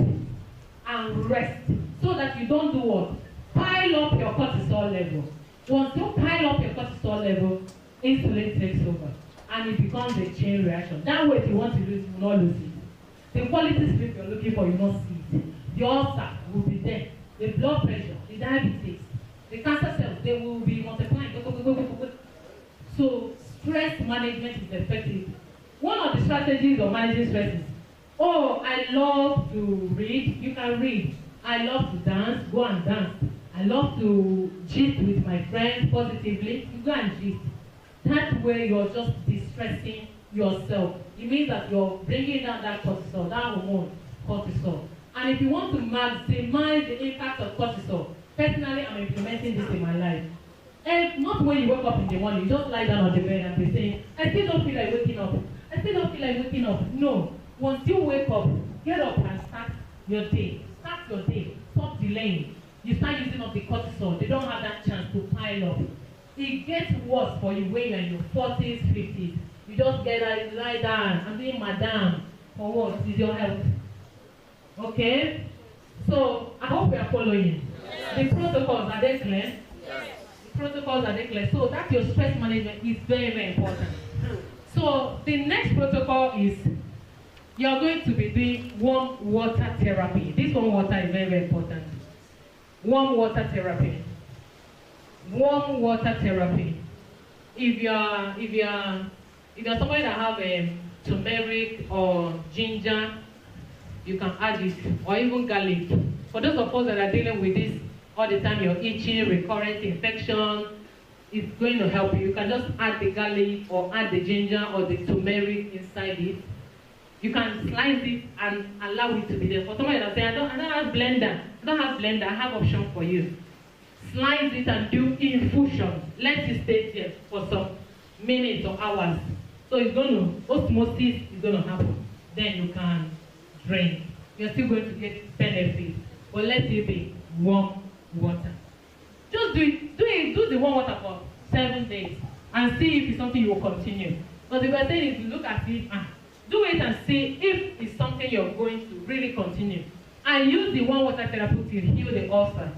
And rest. So that you don't do what? Pile up your cortisol level. Once you pile up your cortisol level, insulin takes over. And it becomes a chain reaction. That weight you want to lose, you will not lose it. The quality sleep you're looking for, you will not see it. The ulcer will be there. The blood pressure, the diabetes, the cancer cells, they will be multiplying. So stress management is effective. One of the strategies of managing stress is, oh, I love to read. You can read. I love to dance. Go and dance. I love to gist with my friends positively. You go and gist. That way you're just distressing yourself. It means that you're bringing down that cortisol, that hormone, cortisol. And if you want to maximize the impact of cortisol, personally I'm implementing this in my life. And not when you wake up in the morning, you just lie down on the bed and be saying, I still don't feel like waking up. I still don't feel like waking up. No. Once you wake up, get up and start your day. Start your day. Stop delaying. You start using up the cortisol. They don't have that chance to pile up. It gets worse for you when you're in your 40s, 50s. You just get up, lie down. I'm doing madam. For what? Is your health. Okay? So, I hope we are following. Yes. The protocols, are they clear? Yes. The protocols, are they clear? So, that's your stress management is very, very important. So, the next protocol is you're going to be doing warm water therapy. This warm water is very, very important. Warm water therapy. Warm water therapy. If you're somebody that have turmeric or ginger, you can add it, or even garlic. For those of us that are dealing with this all the time, you're itching, recurrent infection, it's going to help you. You can just add the garlic or add the ginger or the turmeric inside it. You can slice it and allow it to be there. For somebody that say, I don't have blender. I have option for you. Slice it and do infusion. Let it stay there for some minutes or hours. So it's going to, osmosis is going to happen. Then you can drink. You're still going to get benefits. But let it be warm water. Just do the warm water for 7 days and see if it's something you will continue. But the best thing is to look at it, do it and see if it's something you're going to really continue. And use the warm water therapy to heal the ulcer.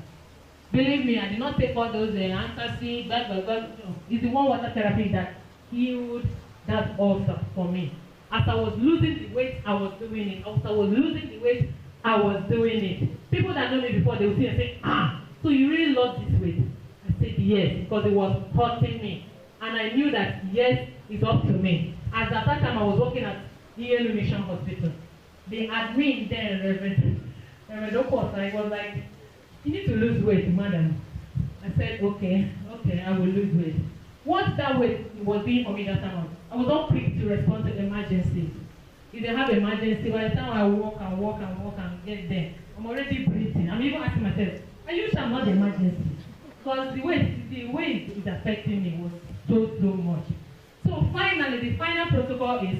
Believe me, I did not take all those antacid, blah. It's the warm water therapy that healed that ulcer for me. as I was losing the weight, I was doing it. As I was losing the weight, I was doing it. People that know me before, they will see and say, ah, so you really lost this weight? I said yes, because it was hurting me. And I knew that yes, it's up to me. As at that time I was working at ELU Mission Hospital. The admin there, Reverend Okosa, was like, you need to lose weight, madam. I said, okay, I will lose weight. Once that weight was being for me that time, I was not quick to respond to emergencies. If they have emergency, by the time I walk and get there, I'm already breathing. I'm even asking myself, are you sure not the emergency? Because the way it is affecting me was so much. So finally, the final protocol is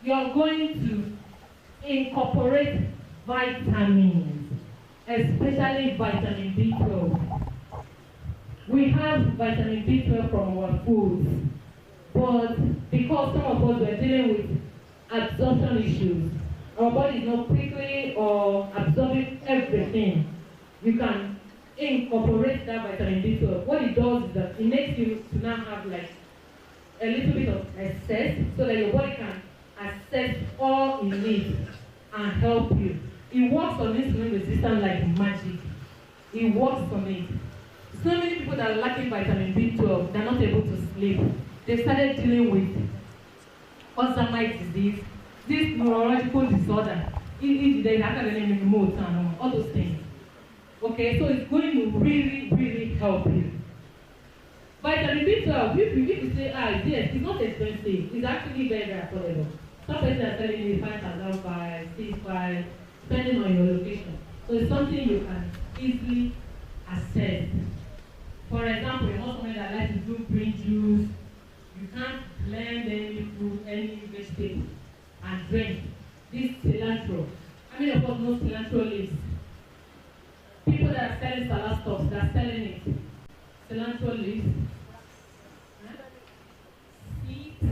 you are going to incorporate vitamins, especially vitamin B12. We have vitamin B12 from our foods, but because some of us were dealing with absorption issues, our body is not quickly or absorbing everything, you can incorporate that vitamin B12. What it does is that it makes you to now have like a little bit of excess so that your body can access all it needs and help you. It works on insulin resistance like magic. It works on it. So many people that are lacking vitamin B12, they're not able to sleep. They started dealing with Alzheimer's disease, this neurological disorder, they actually remote and all those things. Okay, so it's going to really help you. Vitamin B12, if you say, yes, it's not expensive, it's actually very affordable. Some places are selling you 5,000, 6,500, depending on your location. So it's something you can easily access. For example, you're not someone that likes to do green juice, you can't blend any fruit, any vegetable, and drink. This cilantro. How many of us know cilantro leaves? People that are selling salad stuff, they're selling it. Cilantro leaves.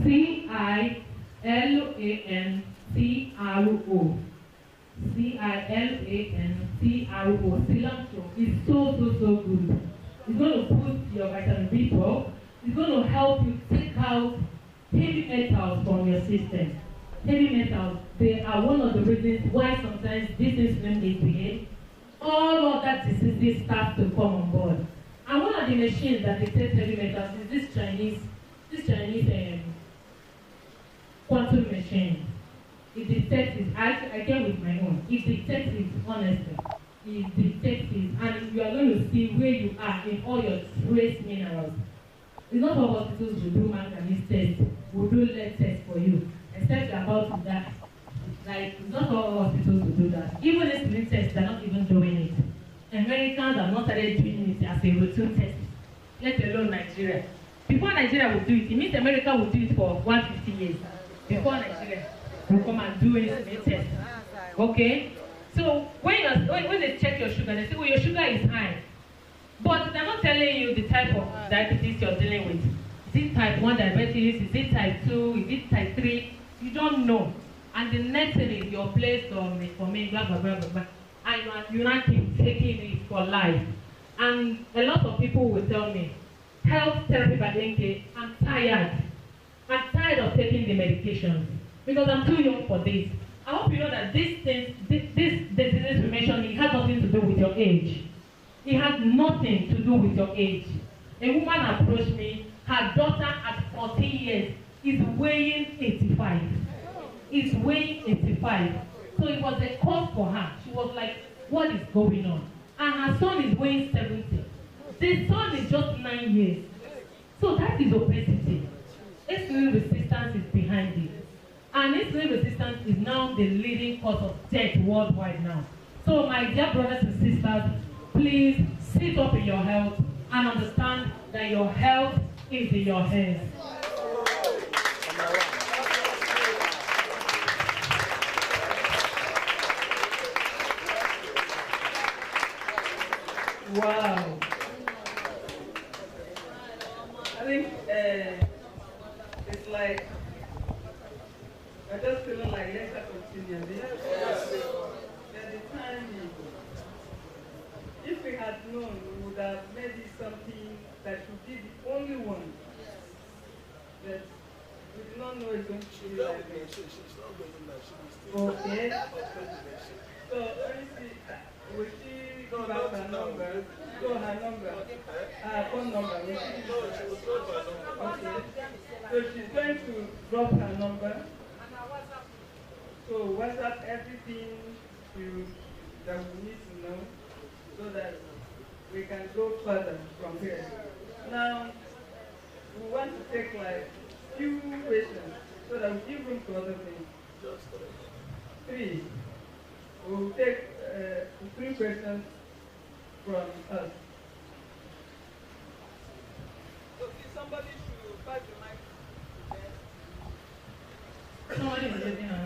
C-I-L-A-N-C-R-O. C-I-L-A-N-C-R-O. Cilantro is so good. It's going to boost your vitamin B12. It's going to help you take out heavy metals from your system. Heavy metals, they are one of the reasons why sometimes this insulin is behaved. All of that disease starts to come on board. And one of the machines that detects heavy metals is this Chinese quantum machine. It detects it. I came with my own. It detects it, honestly. It detects it, and you are going to see where you are in all your trace minerals. It's not all hospitals will do manganese tests, will do lead tests for you, except you're about to die. Like, it's not all hospitals will do that. Even insulin tests, they're not even doing it. Americans have not started doing it as a routine test, let alone Nigeria. Before Nigeria will do it, it means America will do it for 150 years. Before Nigeria will come and do insulin tests. Okay? So when they check your sugar, they say, well, your sugar is high. But they're not telling you the type of diabetes you're dealing with. Is it type 1 diabetes? Is it type 2? Is it type 3? You don't know. And the next thing is you're placed on metformin, blah, blah, blah, blah, blah. And you not keep taking it for life. And a lot of people will tell me, health therapy by NK, I'm tired. I'm tired of taking the medications because I'm too young for this. I hope you know that this disease information, it has nothing to do with your age. It has nothing to do with your age. A woman approached me, her daughter at 14 years is weighing 85. Is weighing 85. So it was a cause for her. She was like, what is going on? And her son is weighing 70. The son is just 9 years. So that is obesity. Insulin resistance is behind it. And insulin resistance is now the leading cause of death worldwide now. So my dear brothers and sisters, please sit up in your health and understand that your health is in your hands. Wow. I think it's like, I'm just feeling like let's continue this. At the time, if we had known, we would have made it something that should be the only one. But we did not don't know it's going to be like this. She's not going like she is still. Okay. So, let me see. Will she give out her number? No, her number. Her phone number. Will she give it? No, she will drop her number. Okay. So she's going to drop her number. So WhatsApp everything that we need to know so that we can go further from here. Now, we want to take like few questions so that we give room to other things. Just Three. We'll take 3 questions from us. Okay, somebody should pass the mic to them. Somebody is using her.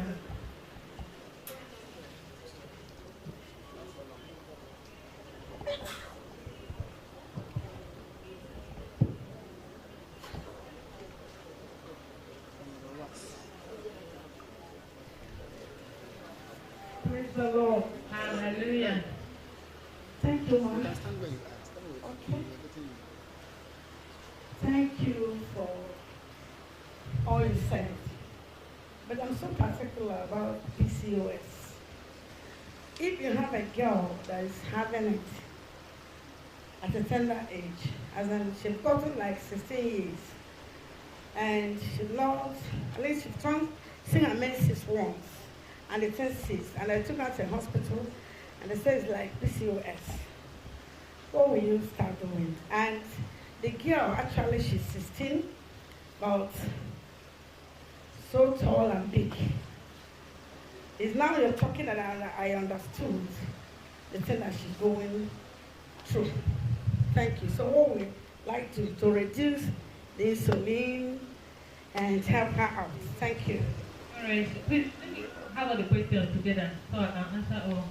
Praise the Lord. Hallelujah. Thank you, Mom. understand when you ask. Okay. Thank you for all you said. But I'm so particular about PCOS. If you have a girl that is having it at a tender age, as in she's gotten like 16 years, and she lost, at least she's seen her menses once, and it turns 6, and I took her to the hospital, and they say it's like PCOS. What will you start doing? And the girl, actually she's 16, but so tall and big. It's now you're talking that I understood the thing that she's going through. Thank you. So what we like to reduce the insulin and help her out. Thank you. All right. Please, let me have all the questions together so I can answer all.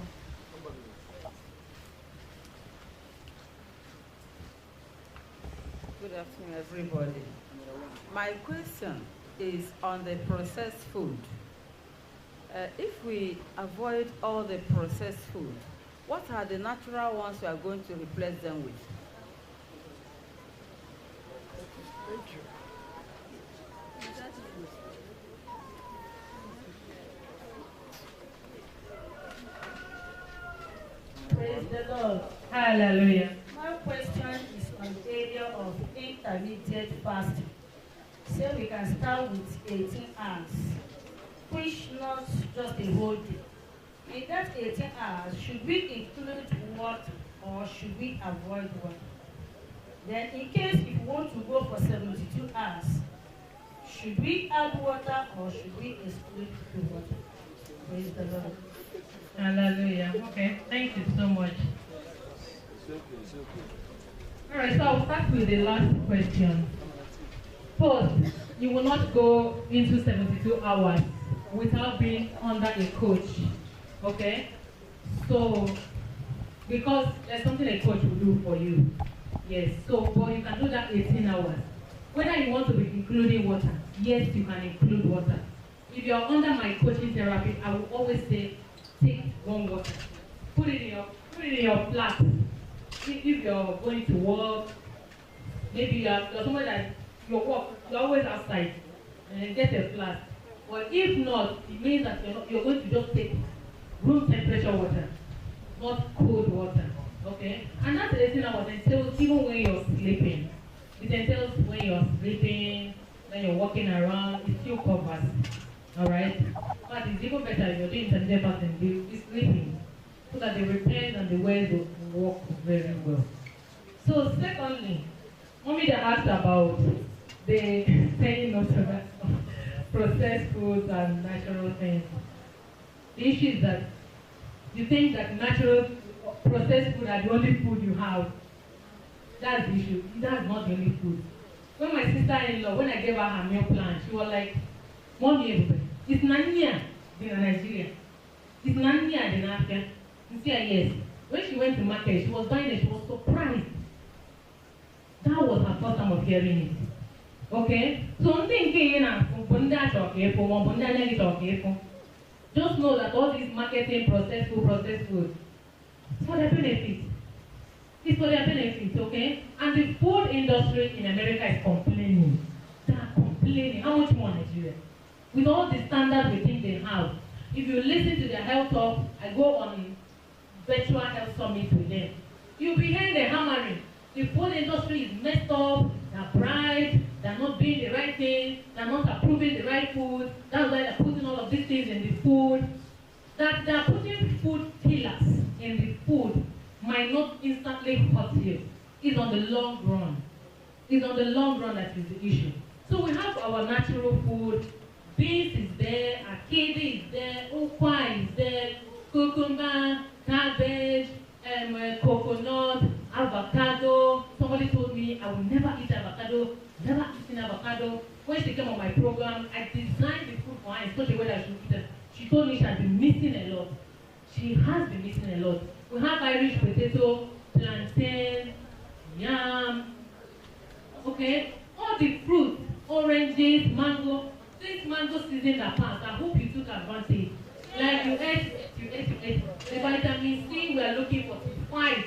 Good afternoon, everybody. My question is on the processed food. If we avoid all the processed food, what are the natural ones we are going to replace them with? Thank you. Praise the Lord. Hallelujah. My question is on the area of intermediate fasting. So we can start with 18 hours, which not just a whole day. In that 18 hours, should we include water or should we avoid water? Then in case if we want to go for 72 hours, should we add water or should we exclude the water? Praise the Lord. Hallelujah. Okay. Thank you so much. It's okay, it's okay. All right. So I'll start with the last question. First, you will not go into 72 hours without being under a coach. Okay? So, because there's something a coach will do for you. Yes. So, but you can do that 18 hours. Whether you want to be including water, yes, you can include water. If you're under my coaching therapy, I will always say, take warm water. Put it in your flask. If you're going to work, maybe you're somewhere that you're always outside, and get a flask. But if not, it means that you're going to just take room temperature water, not cold water. Okay? And that's the thing about entails even when you're sleeping. It entails when you're sleeping, when you're walking around, it still covers. Alright? But it's even better if you're doing intermediate fasting, be sleeping, so that the repairs and the wears will work very well. So secondly, Mommy that asked about the saying no to processed foods and natural things. The issue is that you think that natural processed food are the only food you have. That's the issue. That's not the only food. When my sister-in-law, when I gave her her meal plan, she was like, Mommy, it's Nania in Nigeria. It's Nania in Africa. You see, yes. When she went to market, she was buying it, she was surprised. That was her first time of hearing it. Okay? So I'm thinking, just know that all these marketing, processed food, it's for their benefit. It's for their benefit, okay? And the food industry in America is complaining. They are complaining. complaining. How much more Nigeria? With all the standards we think they have. If you listen to their health talk, I go on virtual health summit with them. You'll be hearing the hammering. The food industry is messed up, they're bribed, they're not doing the right thing, they're not approving the right food, that's why they're putting all of these things in the food. That they're putting food pillars in the food might not instantly hurt you. It's on the long run. It's on the long run that is the issue. So we have our natural food. Beans is there, akidi is there, ukwa is there, cucumber, cabbage, coconut, avocado. Somebody told me I will never eat avocado, never eaten avocado. When she came on my program, I designed the food for her in such a way that she would eat it. She told me she has been missing a lot. She has been missing a lot. We have Irish potato, plantain, yam, okay? All the fruits, oranges, mango. This mango season that passed, I hope you took advantage. Like you ate. The vitamin C we are looking for twice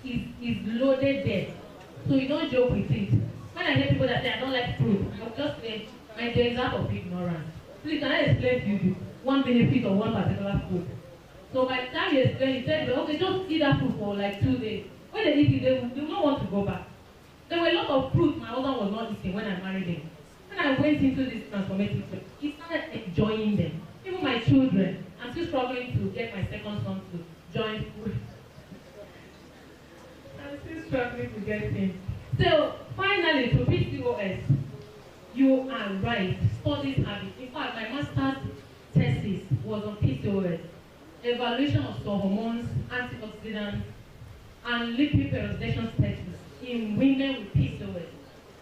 is loaded there. So you don't joke with it. When I hear people that say I don't like fruit, I'll just say, my days out of ignorance. Please, can I explain to you one benefit of one particular food? So by the time you explain, you said, okay, just eat that food for like 2 days. When they eat it, they will not want to go back. There were a lot of fruit my husband was not eating when I married him. When I went into this transformative phase, he started enjoying them. Even my children, I'm still struggling to get my second son to join food. I'm still struggling to get him. So finally, to PCOS, you are right. Studies have it. In fact, my master's thesis was on PCOS, evaluation of some hormones, antioxidants, and lipid peroxidation status in women with PCOS,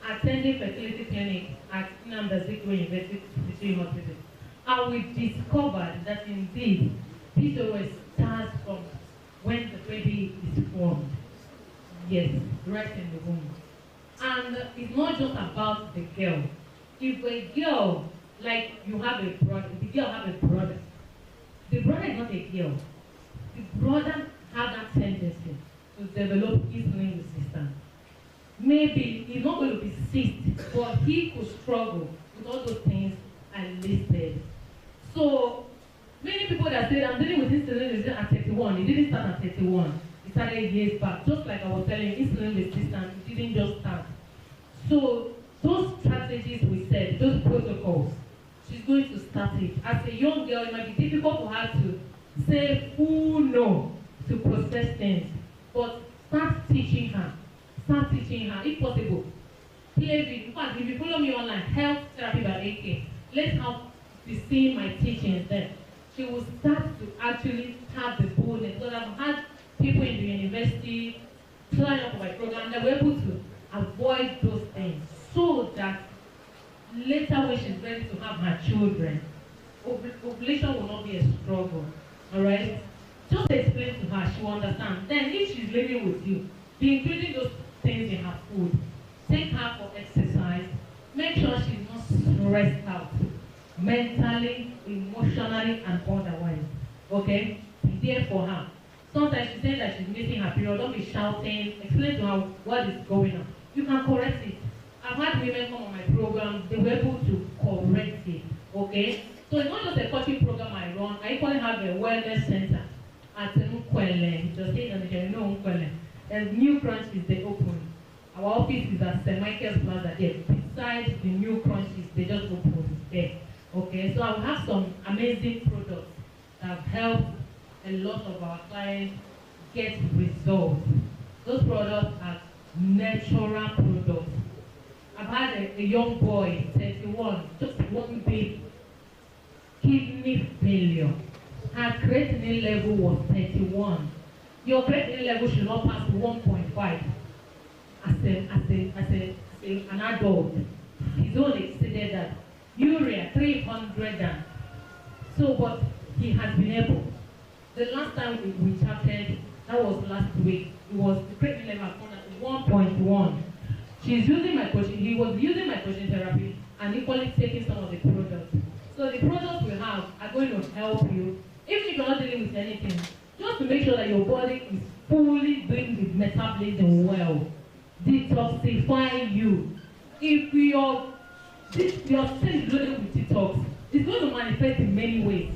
attending fertility clinic at Anambra University Hospital. And we discovered that indeed PCOS starts from when the baby is formed. Yes, right in the womb. And it's not just about the girl. If a girl, like you have a brother, the girl have a brother. The brother is not a girl. The brother has that tendency to develop insulin resistance. Maybe he's not going to be sick, but he could struggle with all those things I listed. So many people that said I'm dealing with insulin resistance at 31, it didn't start at 31. It started years back. Just like I was telling you, insulin resistance, it didn't just start. So those strategies we said, those protocols, she's going to start it. As a young girl, it might be difficult for her to say full no to process things, but start teaching her. Start teaching her, if possible. Play with, in fact, if you follow me online, Health Therapy by AK, let's be seeing my teachings there. She will start to actually have the boldness. Because I've had people in the university sign up for my program that were able to avoid those things so that later when she's ready to have her children, ovulation will not be a struggle. Alright? Just explain to her, she will understand. Then if she's living with you, be including those things in her food. Take her for exercise. Make sure she's not stressed out mentally, emotionally, and otherwise. Okay? Be there for her. Sometimes she says that she's missing her period. Don't be shouting. Explain to her what is going on. You can correct it. I've had women come on my program. They were able to correct it. Okay? So it's not just a coaching program I run. I equally have a wellness center at Nkwele. Just say that you know Nkwele. There's new crunches they open. Our office is at St. Michael's Plaza there. Besides the new crunches, they just opened there. Okay, so I will have some amazing products that have helped a lot of our clients get results. Those products are natural products. I've had a young boy, 31, just one big kidney failure. Her creatinine level was 31. Your creatinine level should not pass 1.5 as an adult. His own exceeded that. Urea 300. So, but he has been able. The last time we chatted, that was last week. It was the creatinine level at 1.1. She's using my coaching. He was using my coaching therapy and equally taking some of the products. So the products we have are going to help you, even if you're not dealing with anything, just to make sure that your body is fully doing the metabolism well, detoxify you. If your your system is loaded with detox. It's going to manifest in many ways.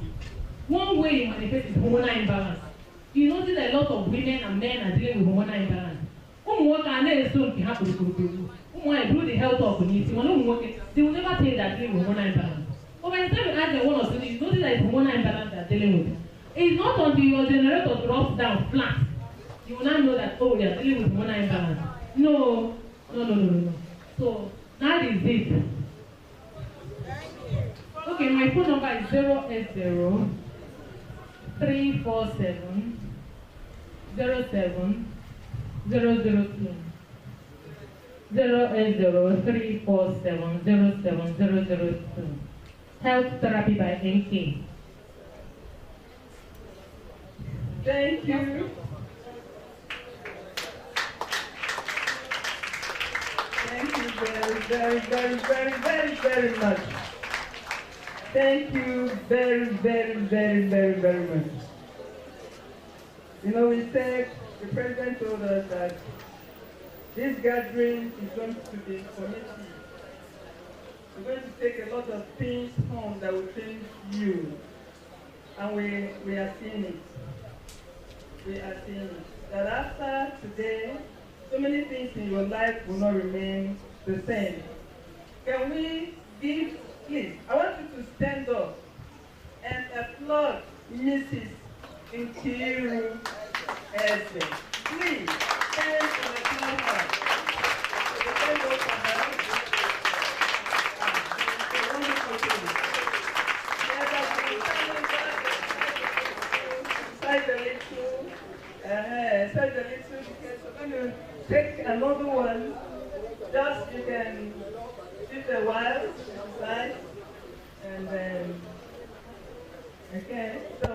One way it manifests is hormonal imbalance. You notice that a lot of women and men are dealing with hormonal imbalance. Do the health of the they will never tell you that dealing with hormonal imbalance. But by the time you ask them one or two things, you notice that it's hormonal imbalance they're dealing with. It's not until your generator drops down flat, you will not know that, oh, you're dealing with hormonal imbalance. No. So, that is it. Okay, my phone number is 080 347 07 002. 080 347 07 002. Health Therapy by MK. Thank you. Thank you very much. Thank you very much. You know, we said, the president told us that this gathering is going to be informative. We're going to take a lot of things home that will change you. And we are seeing it. We are seeing it. That after today, so many things in your life will not remain the same. Can we give, please, I want you to stand up and applaud Mrs. Nkiru Eze. Please, stand and applaud her. Stand up for her. Side a little, because we're going to take another one. Just you can sit a while inside, and then okay. So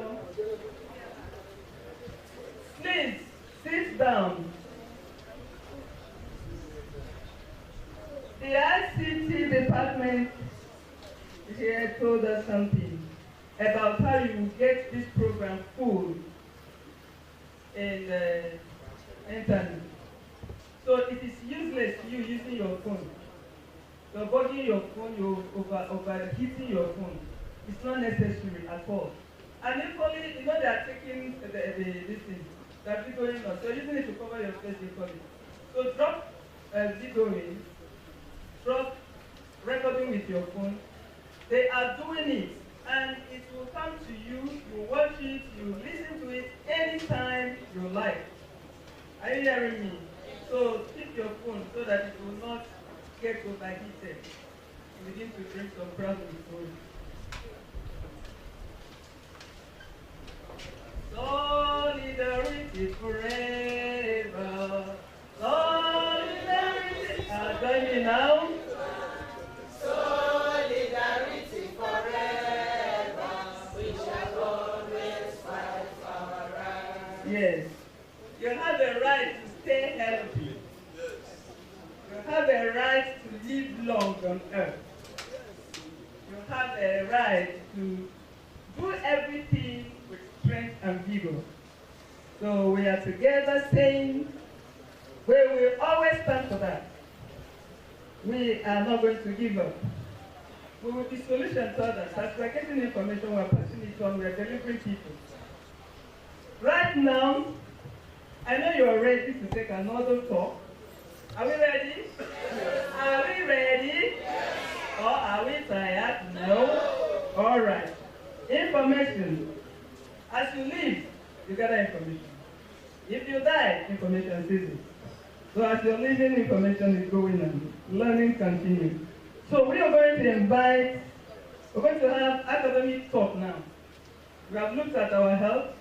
please sit down. The ICT department here told us something about how you get this program full in the internet. So it is useless you using your phone. You're bugging your phone, you're overheating your phone. It's not necessary at all. And equally, you know they are taking this thing, that video in, so using it to cover your face equally. So drop videoing, drop recording with your phone. They are doing it, and it will come to you, you watch it, you listen to it anytime you like. Are you hearing me? So keep your phone so that it will not get overheated. You begin to drink some problem food. Solidarity forever. Solidarity. Join me now. Solidarity forever. We shall always fight for our rights. Yes. You have a right to stay healthy. You have a right to live long on earth. You have a right to do everything with strength and vigor. So we are together saying we will always stand for that. We are not going to give up. We will be solution to others. As we are getting information, we are passing it on, we are delivering people. Right now, I know you are ready to take another talk. Are we ready? Are we ready? Or are we tired? No? All right. Information. As you live, you gather information. If you die, information ceases. So as you're living, information is going on. Learning continues. So we are going to invite, we're going to have academic talk now. We have looked at our health.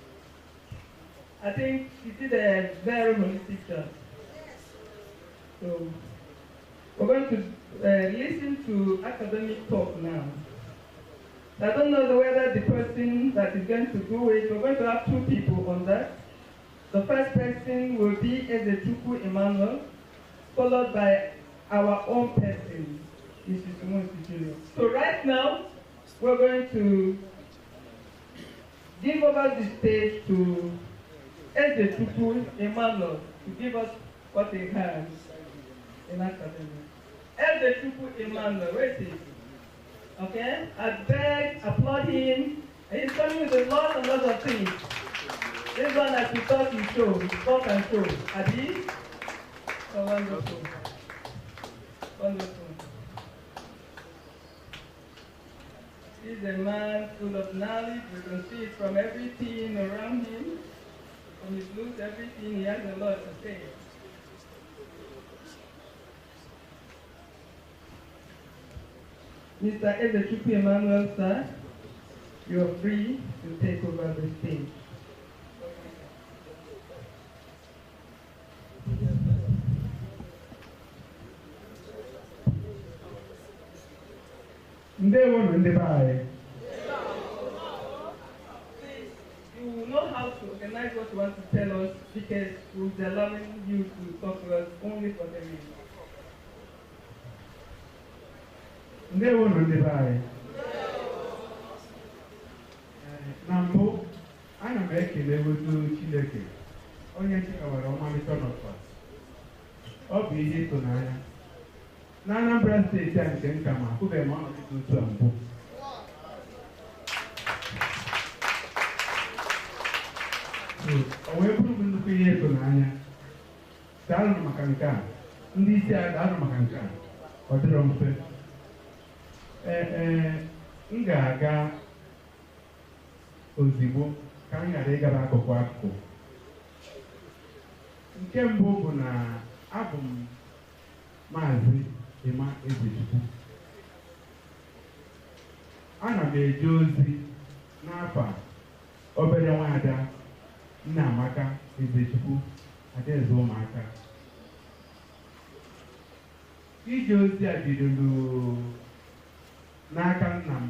I think you did a very holistic job. So we're going to listen to academic talk now. I don't know whether the person that is going to do it, we're going to have two people on that. The first person will be Ezechukwu Emmanuel, followed by our own person, Mrs. Simon. So right now, we're going to give over the stage to Ezechukwu Emmanuel to give us what he has in academia. Ezechukwu Emmanuel, where is he? Okay? I beg, applaud him. And he's coming with a lot of things. This one that we thought you show, talk and show. Adi? So wonderful. Wonderful. He's a man full of knowledge. We can see it from everything around him. From his looks, everything, he has a lot to say. Mr. Ezechukwu Emmanuel, sir, you are free to take over the stage. You will know how to organize what you want to tell us because we'll be allowing you to talk to us only for the minute. Na mbụ, ana m ekele otu Chineke, onye chịkọbara ọmalịcha ọnọdụ. Ọ bụ ihe ịtụnanya. Na Anambra steeti a nke nka ma ahụbeghị m ọnọdụ dị otu a mbụ. O wee bụrụ m nnukwu ihe ịtụnanya. Daalụ maka nke a. Ndị isi a daalụ maka nke a. Ọ dịrọ mfe. M ga-aga ozigbo ka m ghara ịgara akụkụ. Nke mbụ bụ na abụ m Maazị Emma Ezechukwu. Ana m eje ozi n'afọ obere nwaada Nnamaka Ezechukwu Adaeze ụmụaka. Ije ozi a bidoro n'aka nna m.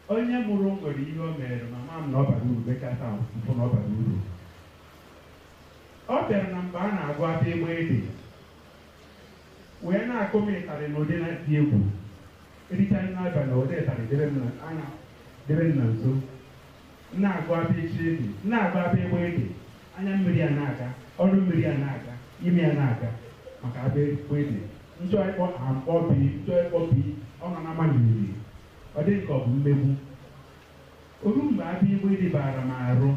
Onye mụrụ m nwere ihe o mere mama m na ọ bara uru bekata mpụ na ọ bara uru. Ọ bịara na mgbe a na-agụ aka egbe ede wee na-akụ m ịtarị n'ụdị na-eti egwu erichaghị n'abalị na ụdị ịtarị debe m na nso. Na-agụ abịa echi ede, na-agụ abịa egbe ede, anya mmiri ya na-aga, ọnụ mmiri ya na-aga, ime ya na-aga maka abịa egbe ede. Nchọ ịkpọ bi ọ nọ na mmiri. Ọ dị ka ọ bụ mmegbu. Oru mgbe abịa egbe ede bara m arụ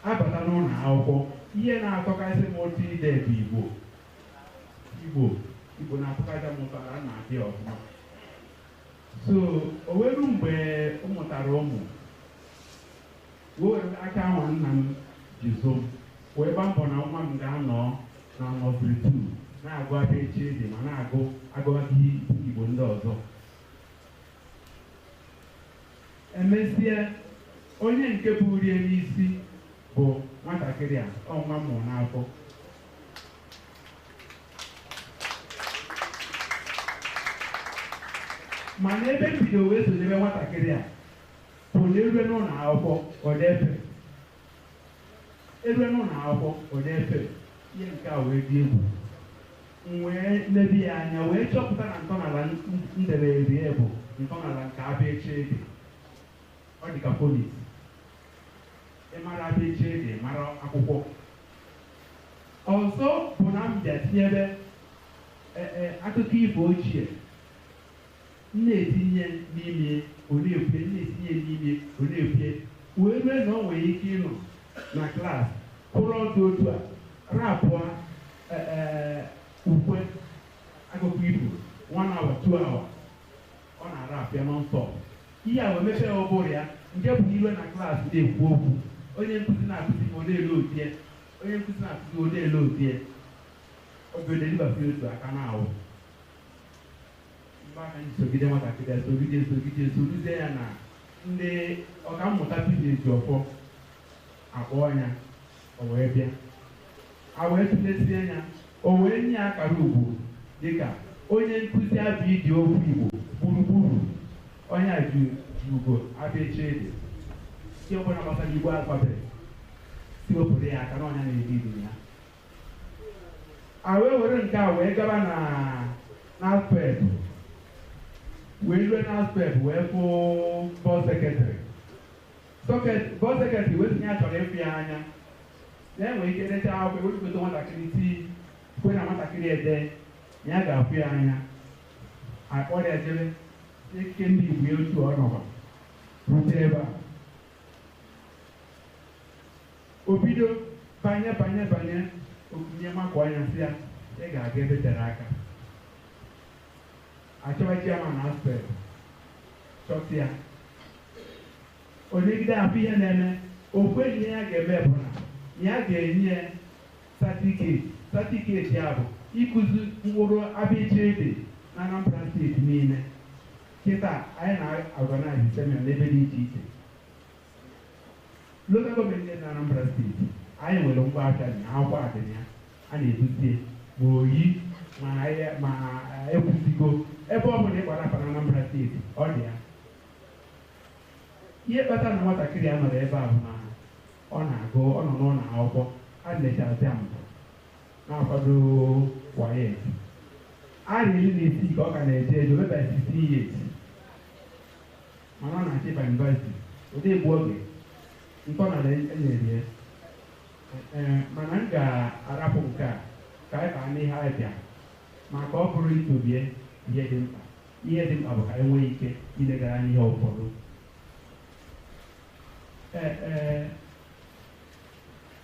abata n'ụlọ akwụkwọ, ihe na-atọkasị m otu ide bụ Igbo na-atụkaja m ụtọ na na-abịa ọfụma. So o weru mgbe ọ mụtara ụmụ wee aka ahụ nna m ji zo wee gbaa mbọ na nwa m ga-anọ na nọziri 2 na-agụ abịa echi ede ma na-agụghị Igbo ndị ọzọ. Emezie onye nke bụ rie n'isi bụ nwatakịrị a ọnwa mụrụ n'afọ. Mana ebe mbido wee sonyebe nwatakịrị a bụ na erue n'ụlọ akwụkwọ ọ na-efe ihe nke a wee dị egwu. Wee lebi ya anya wee chọpụta na ntọala ndebere bụ ntọala nke abịa echi ede. Ọ dị ka polis. Ịmara abịa echi ede mara akwụkwọ. Ọzọ bụ na m bịa tinyebe akụkọ ifo ochie. Na-etinye n'ime oleekwe, na-etinye n'ime oleekwe. Wee rue na o nwere ike ịnọ na klaasị kwụrụ ọdụ otu a rapụọ ukwe akụkọ ifo 1 hour 2 hour ọ na-ara apịa non-stop. Ihe a wee mepee ụbụrụ ya nke bụ iwe na klaasị na-ekwu okwu. Onye nkụzi na-akụzi ma ole otie, onye nkụzi na-akụzi ole otie. Obodo dịbasị otu aka na-awụ. Mgbe aka anyị sogide nwatakịrị sogizie ya na ndị ọkammụta P.H. ọfọ akpọọ ya o wee bịa. A wee tụlesie ya o wee nye akara ugwu dịka onye nkụzi abụ ịdị okwu Igbo gburugburu. Onye a ji ugo abịa echi ede. Ihe ọbụla gbasara Igbo alfabet si wepụrụ ya aka na ọnya na-edi ibe ya. A wee were nke a wee gaba na aspect wee rue na aspect wee fụ bọs sekretrị. Bọs sekretrị wee tinye achọrọ ịfụ ya anya. Na-enwe ike decha akwụkwọ ewepụta nwatakịrị kwe na nwatakịrị ede ya ga-afụ ya anya akpọrịa jebe eke ndị Igbo otu ọnọba rute ebe a o bido banye okunye makwa anya si ya ị ga-aga ebe tere aka achọba chairman aspect chọta ya onye gide afọ ihe na-eme okwe ihe ya ga-eme bụ na ya ga-enye satiketi ya bụ ịkụzi mkpụrụ abịa ede na Anambra steeti niile kịta anyị na-organize seminar n'ebe dị iche iche local gọọmenti na Anambra steeti anyị nwere ngwa ahịa na akwụkwọ adịnya a na-ebuzie ma oyi ma ekwuzigo ebe ọ bụla ịgbara afa na Anambra steeti ọ dị ya ihe kpatara na nwatakịrị a nọrọ ebe a bụ na ọ na-agụ ọ nọ n'ụlọ akwụkwọ a na-echazi amụta na-akwado WAEC arịa na-esi ka ọ ka na-eje eje meba 16 years mana ọ na-achị ba university ụdị egbu oge ntọnala enyere ya mana m ga-arapụ nke a ka anyị baa n'ihe anyị bịa maka ọ bụrụ itobie ihe dị mkpa bụ ka anyị nwee ike ilegara n'ihe ụfọdụ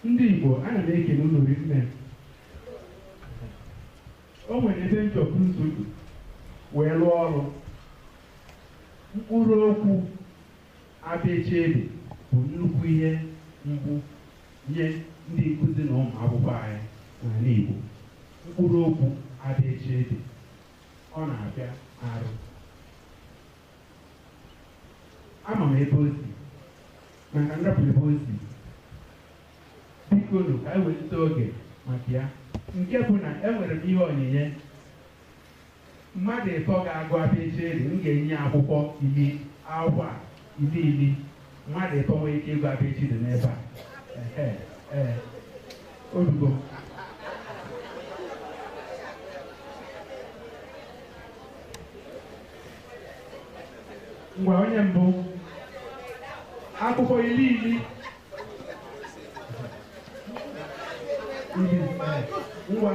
ndị Igbo ana m ekele unu rinne o nwere ebe nchọpụ nsogbu wee lụọ ọrụ mkpụrụ okwu abịachede bụ nnukwu ihe mgbu nye ndị nkụzi na ụmụ akwụkwọ anyị n'ala Igbo mkpụrụ okwu abịachede ọ na-abịa arụ ama m ebe o si maka nrapụ ebe o si biko nụ ka anyị welite oge maka ya nke bụ na enwere m ihe onyinye mmadụ ịtọ ga-agụ abịachede m ga-enye akwụkwọ ili mmadụ ịtọ nwere ike ịgụ abịachede n'ebe a odugo ngwa onye mbụ akwụkwọ ili ngwa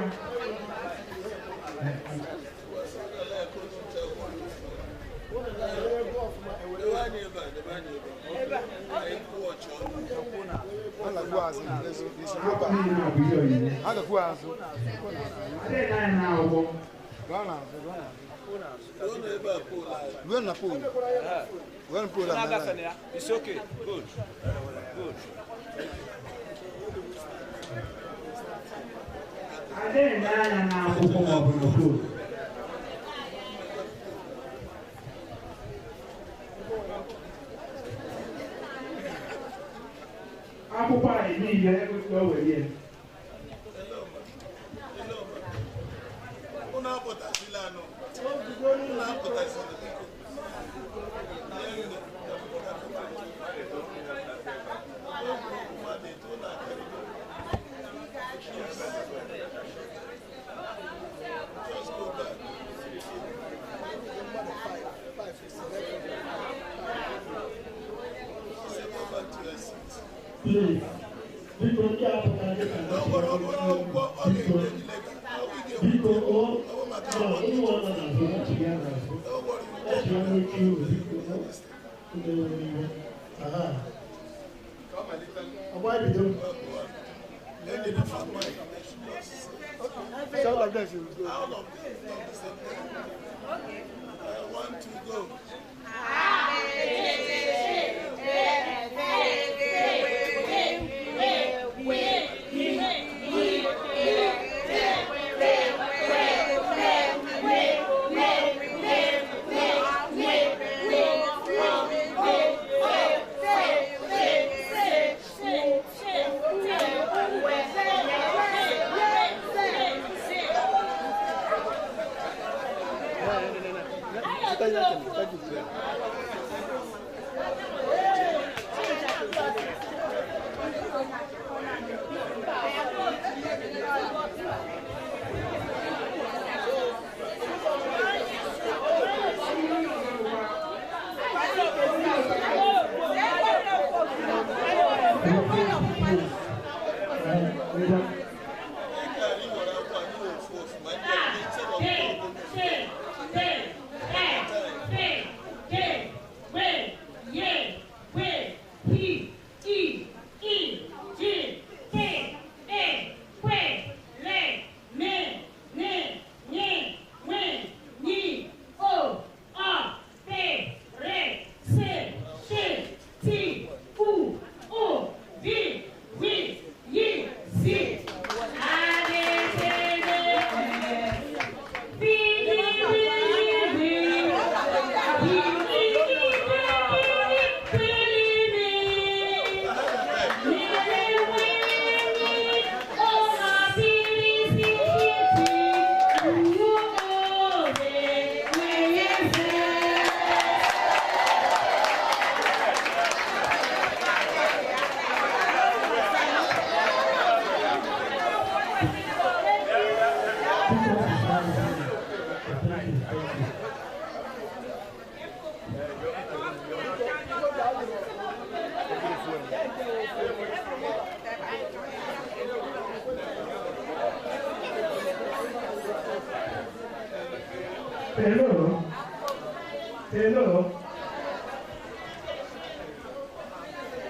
It's okay. Good. Good. akwụkwọ anyị niile ekwesịrị o were ya Please, people can't people all no, anyone that has been together. That's one way to why did you? All of them should go. All of them. Okay. I want to go. Hey! Hello. Hello.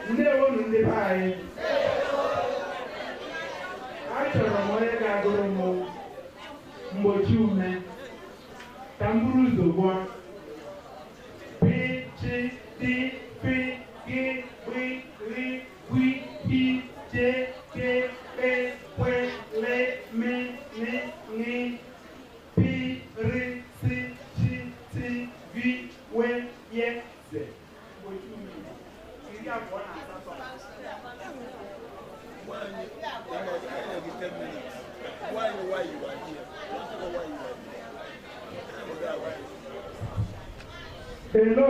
Ndewo ndị be anyị. Achọrọ m onye ga-agụrụ m mgbochi ume ka m buru ụzọ gụọ P, Ch, D, P, G, W, R, W, I, J, K, L, W, L, M, N, N, P, R, C, Ch, T, V, W, Y, Z. Why you are here? Hello.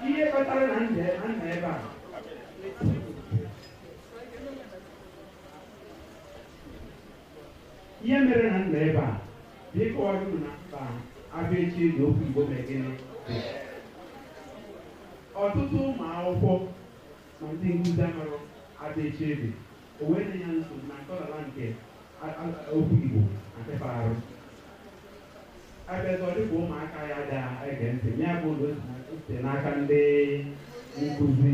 Ihe kpatara na nje ebe a. Ihe mere na nna ebe a bụ ịkọwa gị na mba abịa echi ego okwu Igbo megịnị. Ọtụtụ ụmụ akwụkwọ na ndị nkuzi amarụ abịa echi ego o wee na ya nsogbu na ntọala nke okwu Igbo akịparụ. Abịazi ọ dịka ụmụaka ya ga-ege ntị ya bụ na o site n'aka ndị nkuzi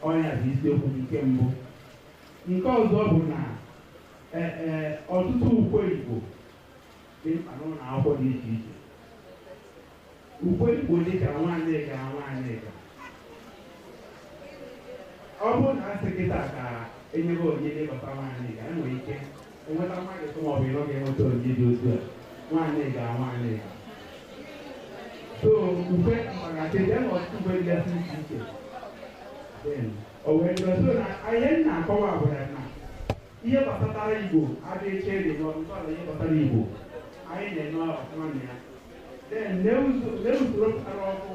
ọnya bụ isiokwu nke mbụ. Nke ọzọ bụ na ọtụtụ ukwe Igbo dị mkpa n'ụlọ akwụkwọ dị iche iche. Ukwe Igbo dịka nwaanyịga nwaanyịga. Ọ bụrụ na asị kịta ka enyere onyinye ịbata nwaanyịga enwere ike enweta mmadụ sọ maọbụ ịnọ ga-enweta onyinye dị otu a nwaanyịga nwaanyịga. So ukwe maka ebe ọtụtụ ukwe dịgasị iche iche. O wee dịrọ so na ihe m na-akọwa bụ ya na ihe gbasatara Igbo adịghị eche dị n'ọtụtụ ihe gbasara Igbo anyị na-eme ọfụma na ya. Then n'usoro pụtara ọkụ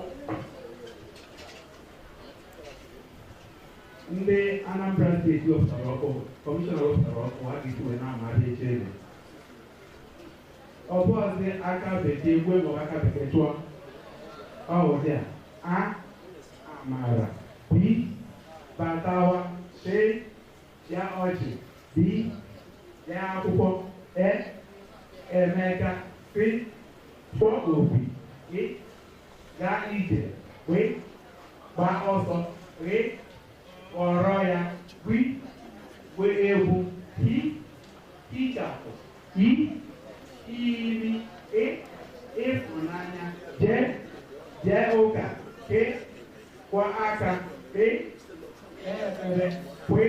ndị Anambra steeti wepụtara ọkụ kọmishọna wepụtara ọkụ ha ga-esi wee na-ama adịghị eche dị. Ọ bụghịzi aka bekee gwe maọbụ aka bekee chụọ. Ọ ụdị a amara B batawa C ya ọchị D ya akwụkwọ E Emeka P fọ opi G gaa ije W gba ọsọ R kpọrọ ya W wee egwu I hichapụ I imi ịfụnanya jee ụka K kwa aka P ekpere kwe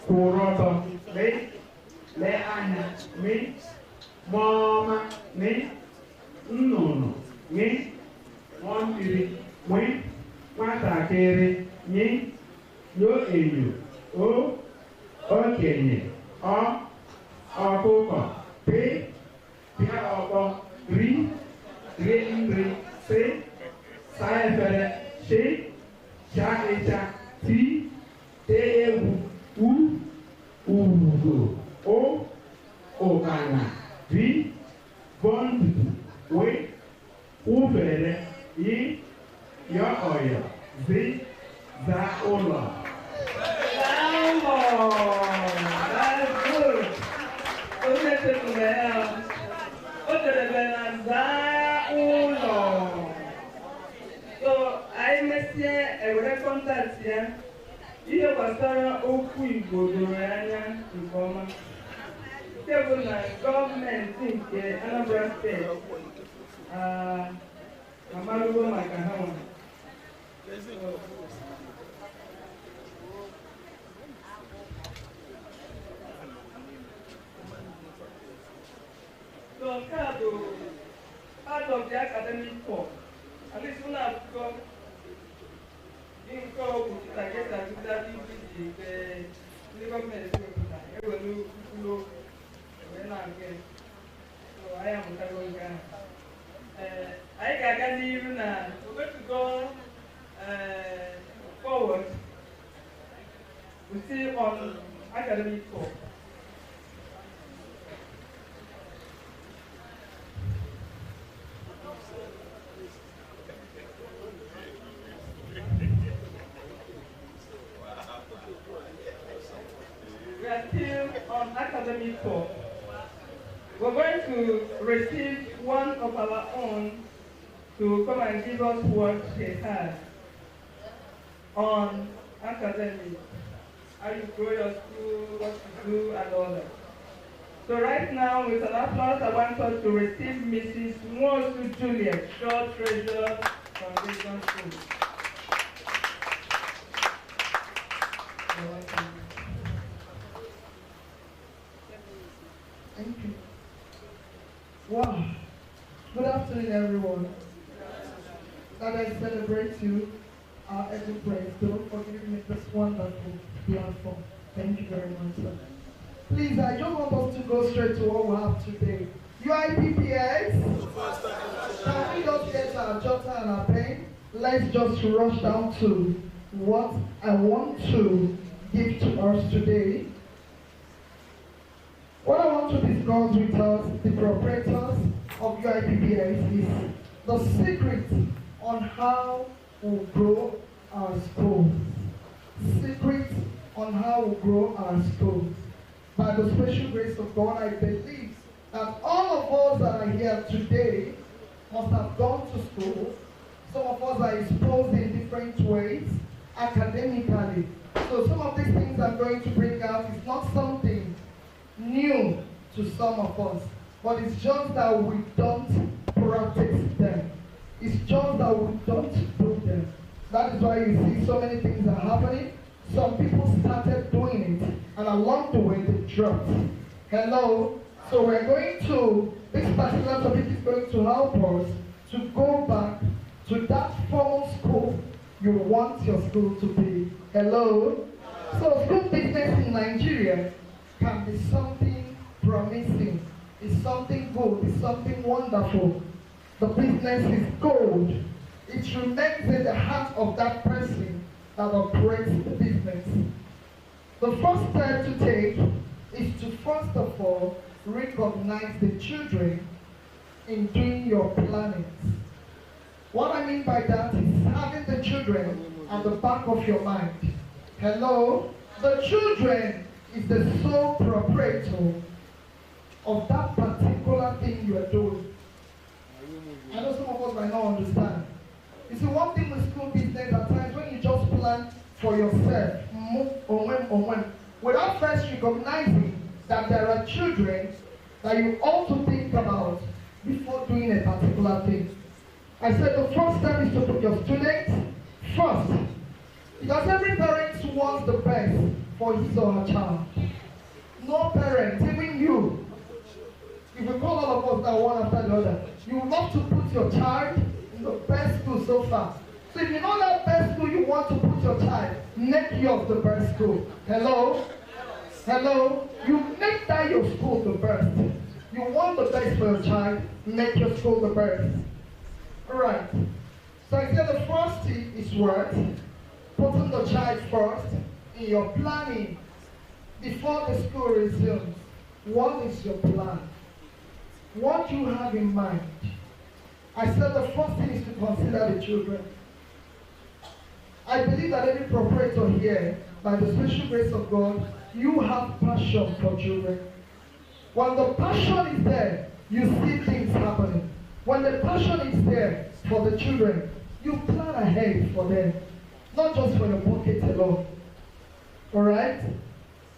kwụrụ ọtọ lee anya mọọma nnụnụ ṅụọ mmiri nwatakịrị nyoo enyo okenye ọkụkọ pịa ọkpọ rie nri saa efere chaa ịcha tee egwu ugo ụkpana bọọ ntutu wụfere yọ ọyọ zaa ụlọ. That's good. Onye tetụrụ ya o dedebere na zaa ụlọ. So anyị mesie ewere kọntaktị ya ihe gbasara okwu Igbo doro ya anya nke ọma. Nke bụ na gọọmenti nke Anambra steeti amarụgo maka ha nwa. So nke a bụ part of the academic corps. At least ụlọ akwụkwọ nke ọgwụ takịta tụta iji nke ndị gọọmenti wepụta ewere mkpụrụ wee na-nke anyị amụtago nke ahụ. Anyị ga-aga n'ihu na wetugo forward we see on academic corps. academic talk. We're going to receive one of our own to come and give us what he has on academics, how you grow your school, what you do, and all that. So right now, with an applause, I want us to receive Mrs. Nwosu Juliet, Short Treasurer from Region School. Thank you. Wow. Good afternoon, everyone. That I celebrate you every praise. Don't forgive me this wonderful platform. Thank you very much, sir. Please, I just want us to go straight to what we have today. U.I.P.P.S.A. Can we just get our jotter and our pen? Let's just rush down to what I want to give to us today. What I want to discuss with us, the proprietors of U.I.P.P.S.A, is the secret on how we grow our schools. Secret on how we grow our schools. By the special grace of God, I believe that all of us that are here today must have gone to school. Some of us are exposed in different ways, academically. So some of these things I'm going to bring out is not something new to some of us, but it's just that we don't practice them. It's just that we don't do them. That is why you see so many things are happening. Some people started doing it, and along the way they dropped. Hello? So we're going to, this particular topic is going to help us to go back to that formal school you want your school to be. Hello? So school business in Nigeria can be something promising. It's something good. It's something wonderful. The business is gold. It remains in the heart of that person that operates the business. The first step to take is to first of all recognize the children in doing your planning. What I mean by that is having the children at the back of your mind. Hello? The children is the sole proprietor of that particular thing you are doing. I know some of us might not understand. You see, one thing with school business at times when you just plan for yourself, without first recognizing that there are children that you also think about before doing a particular thing. I said the first step is to put your students first. Because every parent wants the best for his or her child. No parent, even you, if you call all of us now one after the other, you would love to put your child in the best school so far. So if you know that best school you want to put your child, make yours the best school. Hello? Hello? You make that your school the best. You want the best for your child, make your school the best. Alright. So I said the first thing is what? Putting the child first in your planning before the school resumes. What is your plan? What you have in mind? I said the first thing is to consider the children. I believe that every proprietor here, by the special grace of God, you have passion for children. When the passion is there, you see things happening. When the passion is there for the children, you plan ahead for them. Not just for your pocket alone. Alright?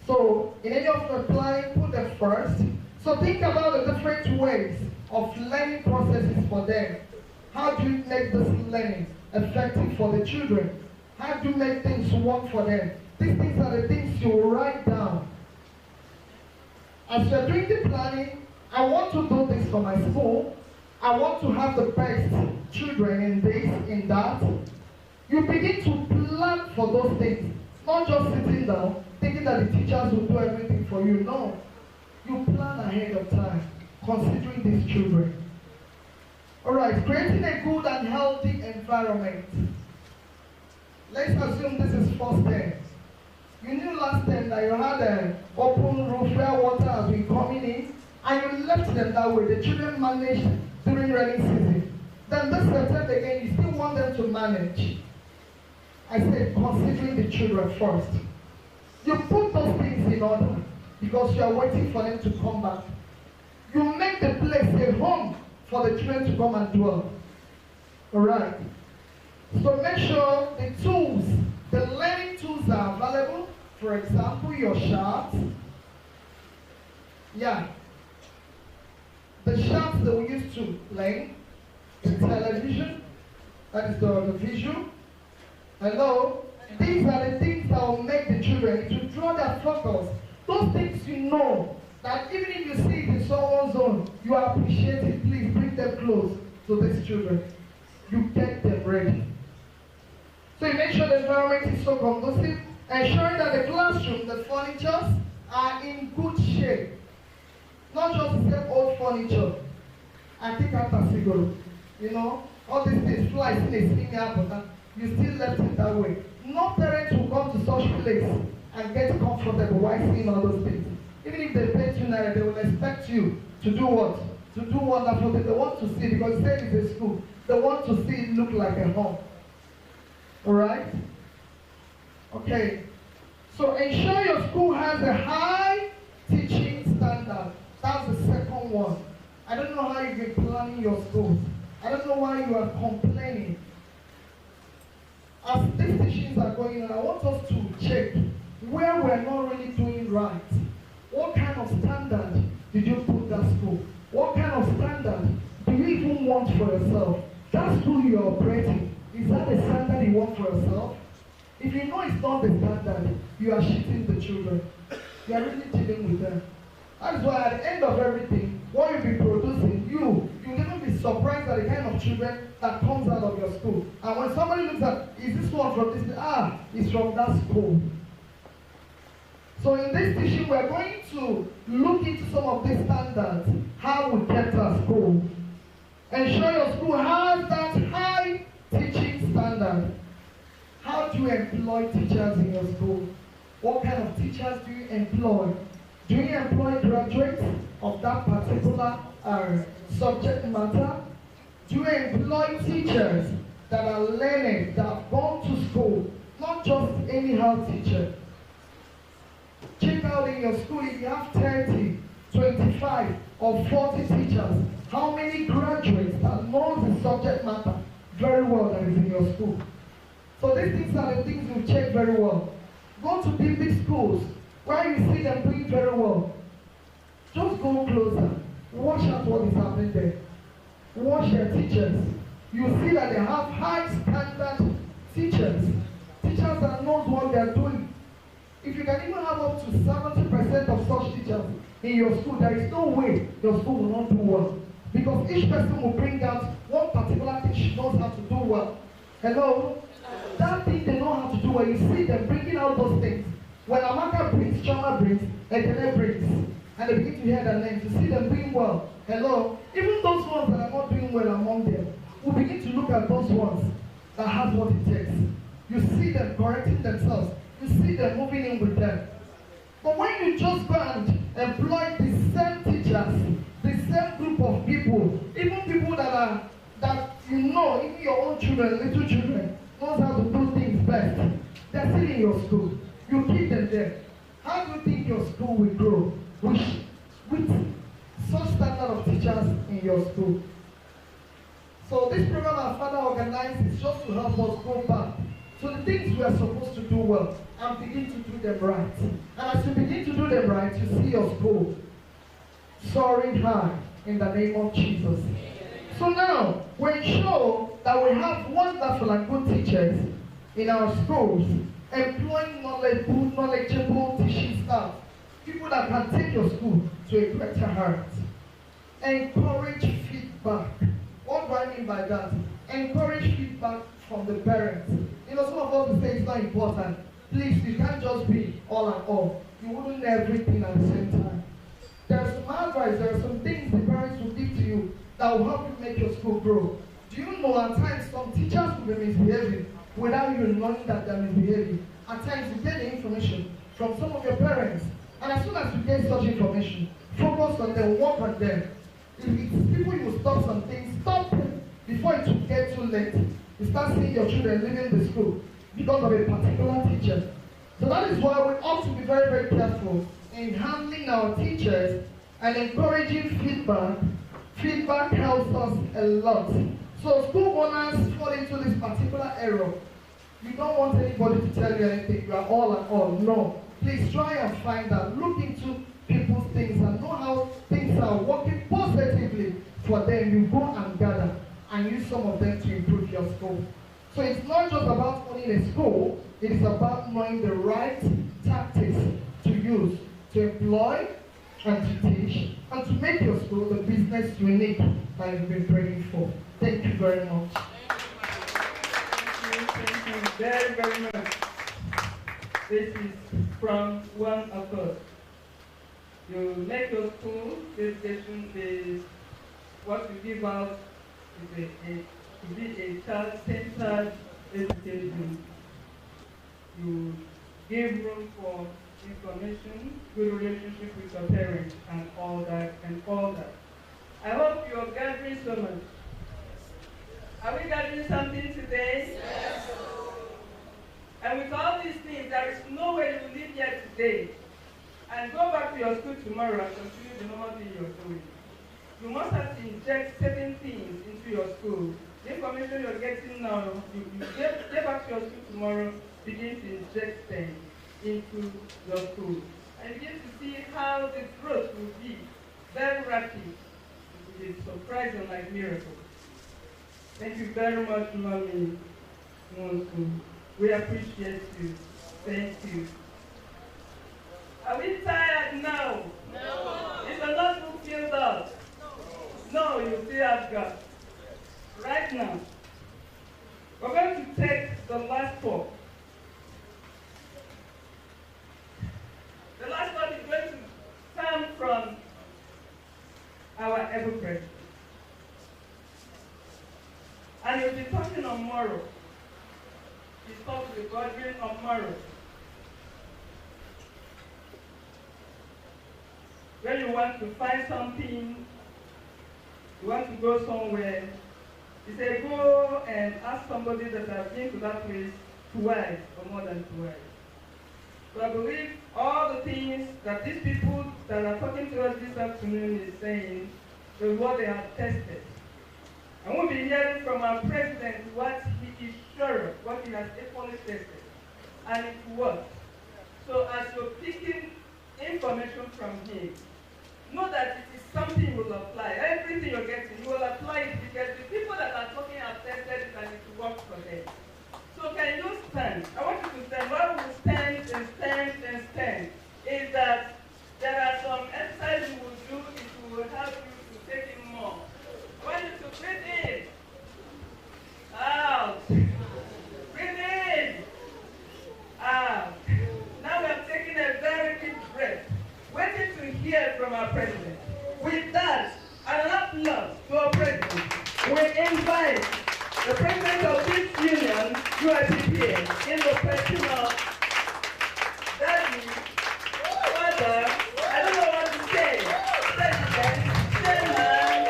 So, in any of your planning, put them first. So think about the different ways of learning processes for them. How do you make this learning effective for the children? How do you make things work for them? These things are the things you write down. As you're doing the planning, I want to do this for my school. I want to have the best children in this, in that. You begin to plan for those things. Not just sitting down, thinking that the teachers will do everything for you. No. You plan ahead of time, considering these children. Alright, creating a good and healthy environment. Let's assume this is first term. You knew last time that you had an open roof where water has been coming in, and you left them that way. The children managed during rainy season. Then this September again, you still want them to manage. I said, considering the children first. You put those things in order because you are waiting for them to come back. You make the place a home for the children to come and dwell. Alright? So make sure the tools, the learning tools are available. For example, your charts. Yeah. The charts that we use to learn, the television, that is the visual. Hello? These are the things that will make the children to draw their focus. Those things you know, that even if you see it in someone's own, you appreciate it, please bring them close to these children. You get them ready. So you make sure the environment is so conducive, ensuring that the classroom, the furnitures are in good shape. Not just the same old furniture. I think after Siguro, you know, all these things fly in a senior but you still left it that way. No parents will come to such place and get comfortable while seeing all those things. Even if they pay $2, they will expect you to do what? To do wonderful things. They want to see, because they say it's a school. They want to see it look like a home. Alright? Okay. So ensure your school has a high teaching standard. That's the second one. I don't know how you've been planning your schools. I don't know why you are complaining. As these teachings are going on, I want us to check where we're not really doing right. What kind of standard did you put that school? What kind of standard do you even want for yourself? That school you're operating, is that the standard you want for yourself? If you know it's not the standard, you are cheating the children. You are really dealing with them. That is why at the end of everything, what you'll be producing, you'll even be surprised at the kind of children that comes out of your school. And when somebody looks at, is this one from this? It's from that school. So in this teaching, we're going to look into some of these standards, how we kept our school. Ensure your school has that high teaching standard. How do you employ teachers in your school? What kind of teachers do you employ? Do you employ graduates of that particular subject matter? Do you employ teachers that are learning, that have gone to school, not just anyhow teacher? Check out in your school if you have 30, 25, or 40 teachers, how many graduates that know the subject matter very well that is in your school. So these things are the things you check very well. Go to big schools where you see them doing very well. Just go closer. Watch out what is happening there. Watch their teachers. You see that they have high standard teachers. Teachers that knows what they are doing. If you can even have up to 70% of such teachers in your school, there is no way your school will not do well. Because each person will bring out one particular thing she knows how to do well. Hello? That thing they know how to do well, you see them bringing out those things. When Amaka brings, Chama brings, Ekene brings, and they begin to hear their names, you see them doing well. Hello? Even those ones that are not doing well among them, we begin to look at those ones that have what it takes. You see them correcting themselves. You see them moving in with them. But when you just go and employ the same teachers, the same group of people, even people that you know, even your own children, little children, knows how to do things best, they're still in your school. You keep them there. How do you think your school will grow with such standard of teachers in your school? So this program our father organized is just to help us go back to the things we are supposed to do well and begin to do them right. And as you begin to do them right, you see your school soaring high in the name of Jesus. So now, we ensure that we have wonderful and good teachers in our schools, employing knowledgeable teaching staff, people that can take your school to a greater height. Encourage feedback. What do I mean by that? Encourage feedback from the parents. You know, some of us will say it's not important. Please, you can't just be all and all. You wouldn't know everything at the same time. There are some advice, there are some things the parents will give to you that will help you make your school grow. Do you know at times some teachers will be misbehaving without you knowing that they're misbehaving? At times you get the information from some of your parents, and as soon as you get such information, focus on them, work on them. If it's people you will stop some things, stop them before it will get too late. You start seeing your children leaving the school because of a particular teacher. So that is why we ought to be very, very careful in handling our teachers and encouraging feedback. Feedback helps us a lot. So school owners fall into this particular error. You don't want anybody to tell you anything. You are all and all. No. Please try and find out. Look into people's things and know how things are working positively for them. You go and gather and use some of them to improve your school. So it's not just about owning a school. It is about knowing the right tactics to use, to employ, and to teach, and to make your school the business unique that you've been praying for. Thank you very much. Thank you very, very much. This is from one of us. You make your school, the education is what you give out is to be a child-centered education. You give room for information, good relationship with your parents, and all that, and all that. I hope you are gathering so much. Are we gathering something today? Yes. And with all these things, there is no way you live here today and go back to your school tomorrow and continue the normal thing you're doing. You must have to inject certain things into your school. The information you're getting now, you get back to your school tomorrow, begin to inject them into your school. And begin to see how the growth will be very rapid. It is surprising like miracle. Thank you very much, Mommy. We appreciate you. Thank you. Are we tired now? No. Is the notebook filled up? No, you still have got. Right now, we're going to take the last part. The last part is going to come from our ever-present. And you'll be talking on moral. He's called the guardian of moral. When you want to find something, you want to go somewhere, he said, go and ask somebody that has been to that place twice or more than twice. So I believe all the things that these people that are talking to us this afternoon is saying is what they have tested. And we'll be hearing from our president what he is sure of, what he has equally tested. And it works. So as you're picking information from him, know that it is something you will apply. Everything you're getting, you will apply it because the people that are talking have tested it and it works for them. So can you stand? I want you to stand. What we stand and stand and stand is that there are some exercises you will do, it will help you to take in more. I want you to breathe in, out, breathe in, out. Now we have taken a very deep breath, waiting to hear from our president. With that, and an applause to our president, we invite the president of this union, U.I.P.P.A., in the person of Daddy, Father, I don't know what to say, President, Chairman,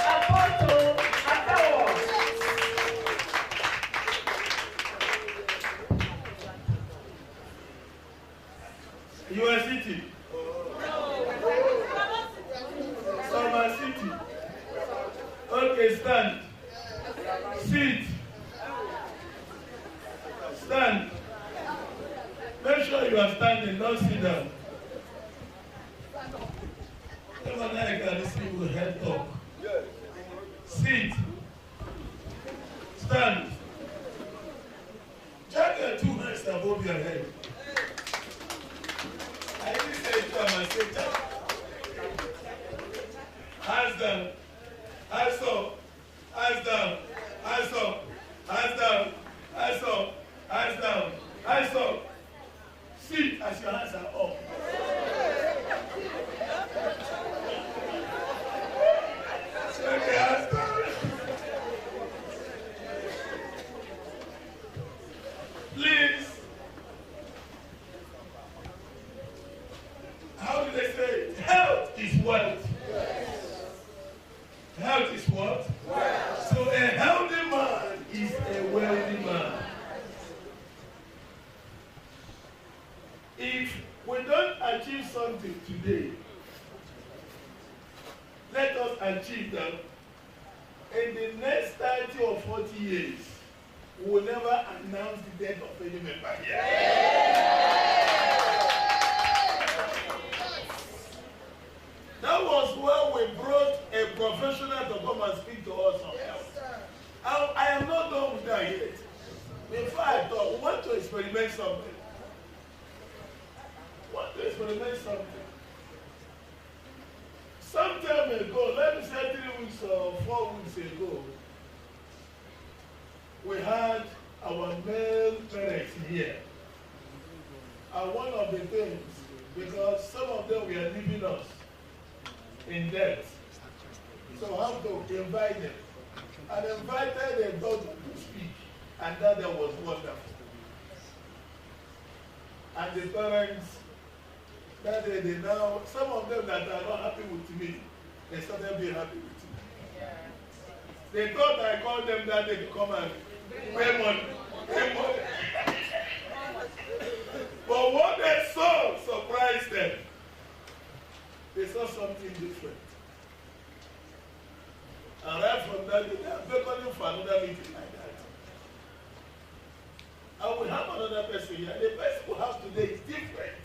Apostle, Akawa. U.S. City. Summer City. Okay, stand. Sit. Stand. Make sure you are standing, don't sit down. Everyone I can see will head up. Sit. Stand. Jack your 2 hands above your head. I didn't say come and say jack. Hands down. Hands up. Hands down. Hands up. Hands down. Hands up. Hands down. Hands up. Sit as your hands are up. Okay, hands down. Please. How do they say? Health is wealth. Health is what? Wealth. So a healthy man is a wealthy man. If we don't achieve something, achieve that in the next 30 or 40 years, we will never announce the death of any member here. That was where we brought a professional to come and speak to us on health. I am not done with that yet. Before I thought, we want to experiment something. Some time ago, let me say 3 weeks or 4 weeks ago, we had our male parents here. And one of the things, because some of them were leaving us in debt, so I have to invite them. And invited their daughter to speak, and that was wonderful. And the parents, that day they now, some of them that are not happy with me, they started being happy with me. They thought I called them that day to come and pay money. But what they saw surprised them. They saw something different. And right from that day, they are beckoning for another meeting like that. And we have another person here. The person we have today is different.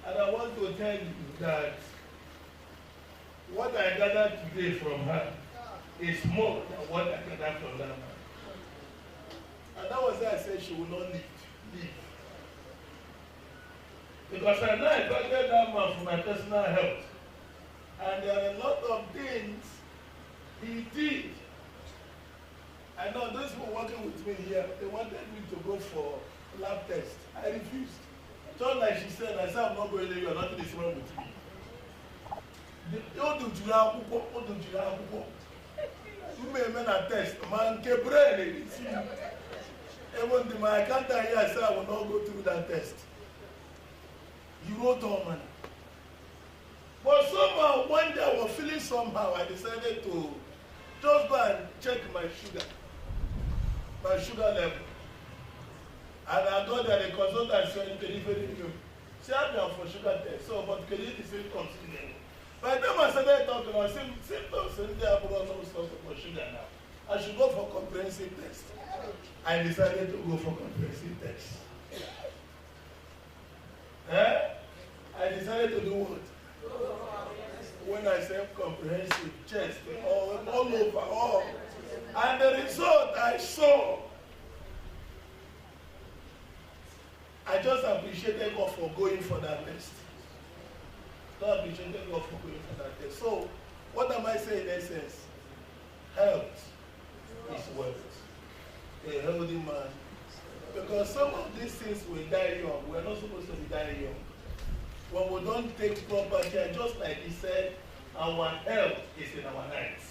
And I want to tell you that what I gathered today from her is more than what I gathered from that man. And that was why I said she will not leave. Because I know I invited that man for my personal health. And there are a lot of things he did. I know those who were working with me here, they wanted me to go for lab test. I refused. Just like she said, I said, I'm not going anywhere, nothing is wrong with me. You may men a test, man, kebre, even my accountant here said I will not go through that test. You wrote on man. But somehow, one day I was feeling somehow, I decided to just go and check my sugar level. And I got that the consultant said, can you see, I'm for sugar test, so, but can you see symptoms in there? By the time I started talking about symptoms in there, I brought no stuff for sugar now. I should go for comprehensive test. I decided to go for comprehensive test. I decided to do what? When I said comprehensive chest, all over, all. And the result I saw, I just appreciated God for going for that test. I appreciated God for going for that test. So, what am I saying in essence? Health is wealth. A healthy man. Because some of these things will die young. We're not supposed to be dying young. When we don't take proper care, just like he said, our health is in our hands.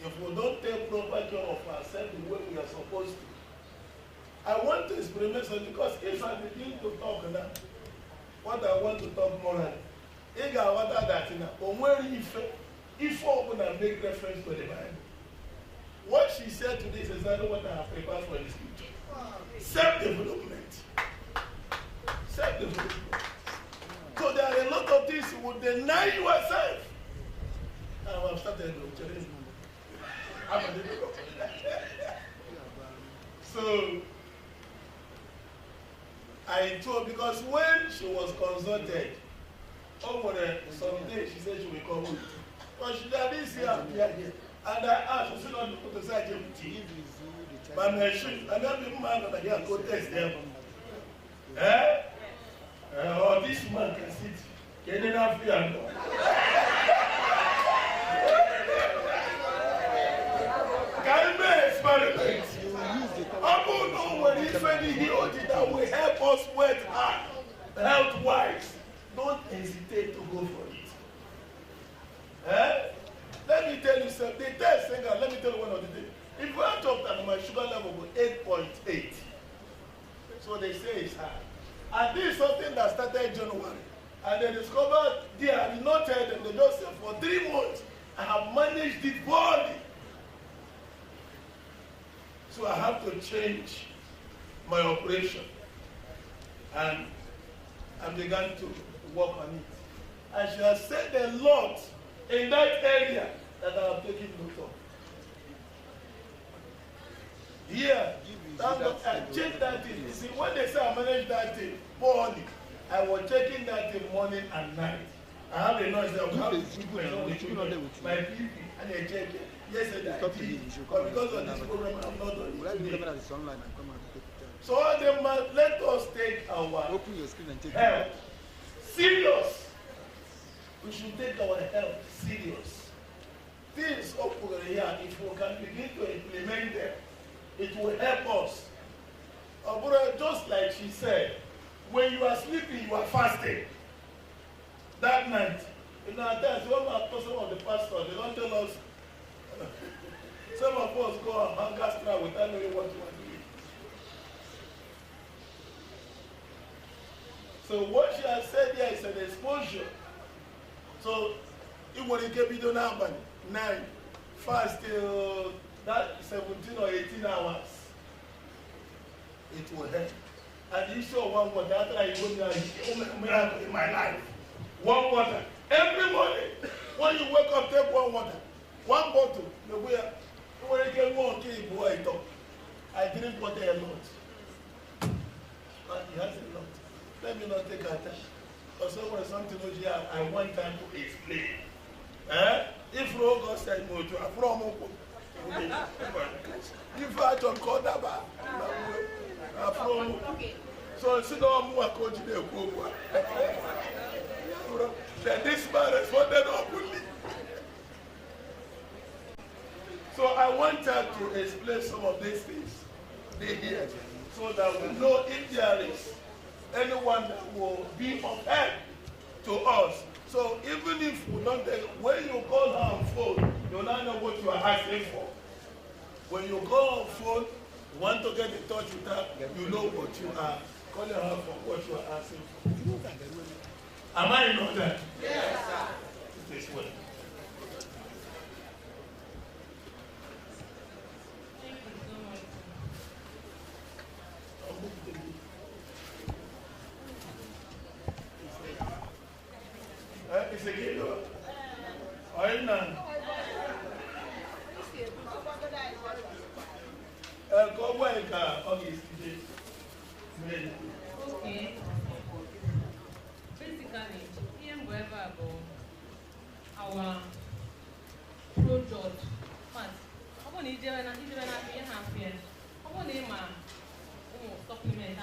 If we don't take proper care of ourselves the way we are supposed to, I want to experiment something because if I begin to talk now, what I want to talk morally, if I want that but when if open and make reference to the Bible, what she said today is exactly what I have prepared for the scripture. Self-development. Self-development. So there are a lot of things you would deny yourself. Now I've started to So I told, because when she was consulted, over some day she said she will come with. But she didn't see her here. And I asked, she said not to put aside tea. But my shoes, and then the man over here go test them. Or this man can sit. Can you not fear? Can you make experiment? People know when he said he that will help us work hard, health-wise. Don't hesitate to go for it. Let me tell you something. The test thing, let me tell you one of the things. If I talk that my sugar level was 8.8, so they say it's high. And this is something that started January. And they discovered, I did not tell them, they just said for 3 months, I have managed it poorly. So I have to change my operation. And I began to work on it. And she has said a lot in that area that I have taken note of. Here, thank God, I checked that thing. You see, when they say I manage that thing poorly, I was checking that thing morning and night. I have a noise that will have my PP, and I check it. Yesterday, I did. But because of this program, I'm not on it today. So they must let us take our health serious. We should take our health serious. Things over here, if we can begin to implement them, it will help us. Just like she said, when you are sleeping, you are fasting. That night, you know, at times, some of the pastors, they don't tell us. Some of us go on hunger strike without knowing what you are doing. So what she has said here is an exposure. So it will be done now, 9 fast till that 17 or 18 hours. It will help. And the issue of one water, after I go there, it's a miracle in my life. One water. Every morning, when you wake up, take one water. One bottle. I drink water a lot. And he has a lot. Let me not take our time. Because someone something I want time to explain. If God said no to if I don't call that back, so sit down more coach that this man responded openly. So I want her to explain some of these things they hear, so that we know if there is anyone that will be of help to us. So even if we don't take, when you call her on phone, you don't know what you are asking for. When you call on phone, you want to get in touch with her, you know what you are calling her for, what you are asking for. Am I in order? Yes, sir. This way. Thank you so much. It's a kilo. Oil none. Go away, okay. Basically, here we have our product. But I want to do an supplement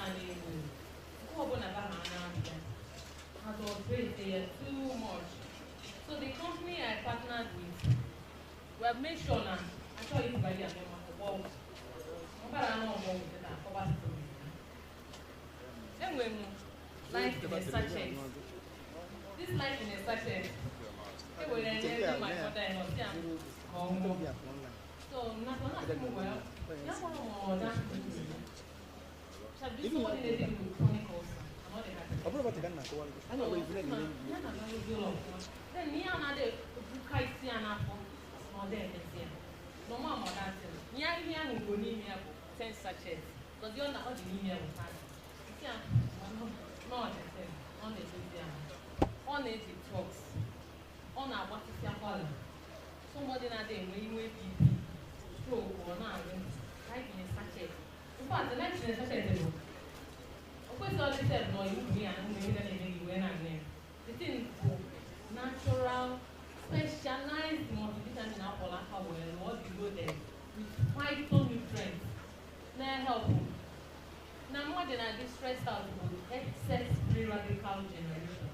too much. So the company I partnered with, we have made sure now, I saw you by the world. Anyway, life in a sachet. This life in a sachet. It will end my mother-in-law. So, not well. That's one more than this one is with chronicles. Then me and I bukai si anafo more than the no more than near here go near 10 sachets. Because you're not the near with us. Yeah, no, on the on it talks. On our what is your color? Somebody in a day when you will be stroke or not, like in a sachet. In fact, the next in a sachet. Of course, all this said, no, you me and maybe then when I'm there. The thing for natural, specialized multivitamin apple and what you go there with phytonutrients. Now help. Now more than I get stressed out with excess free radical generation.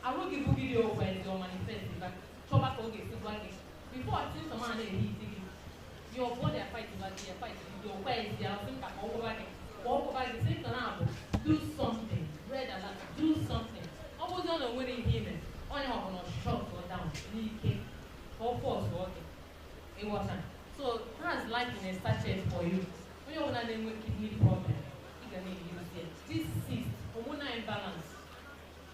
I will give you video when you manifest that trouble for get before I see someone your body fighting back here, fighting your way is there, I think I walk back the same time. Do something. Read a lot. Do something. I was on a winning him. On your shot or down. Leaking. Or force walking. It wasn't. So that's life in a sachet for you. When you're on a kidney problem, you can make it. This cyst, hormonal imbalance.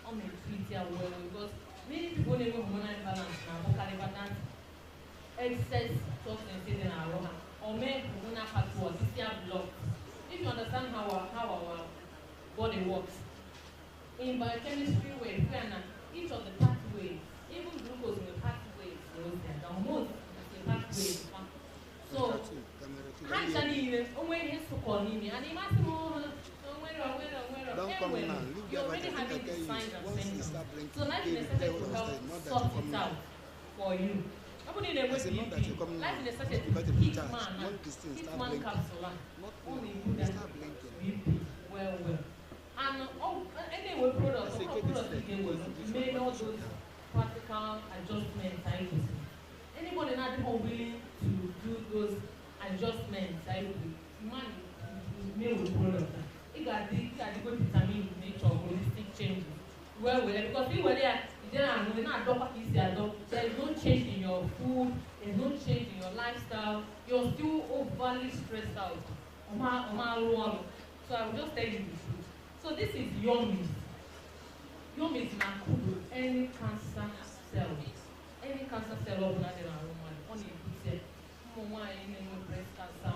On the treat here well because many people never hormonal imbalance now. But excess toxins in our body. Or make hormonal pathways. This is blocked. If you understand how our body works, in biochemistry way, each of the pathways, even glucose in the pathway, signs and symptoms. So life necessity will help sort it out for you. Nobody in the life necessity Hitman capsule. Only good that U.I.P.P.S.A. well. And anyway, products again will made all those practical adjustments. I would say. Anybody not willing to do those adjustments, I would man made with products. It got the good determine nature of holistic changes. Well, because we were there, we're not there is no change in your food, there's no change in your lifestyle, you're still overly stressed out. So I will just tell you the truth. So this is U.I.P.P.S.A. U.I.P.P.S.A. is not cool any cancer cell. Any cancer cell of another woman, only say, breast cancer,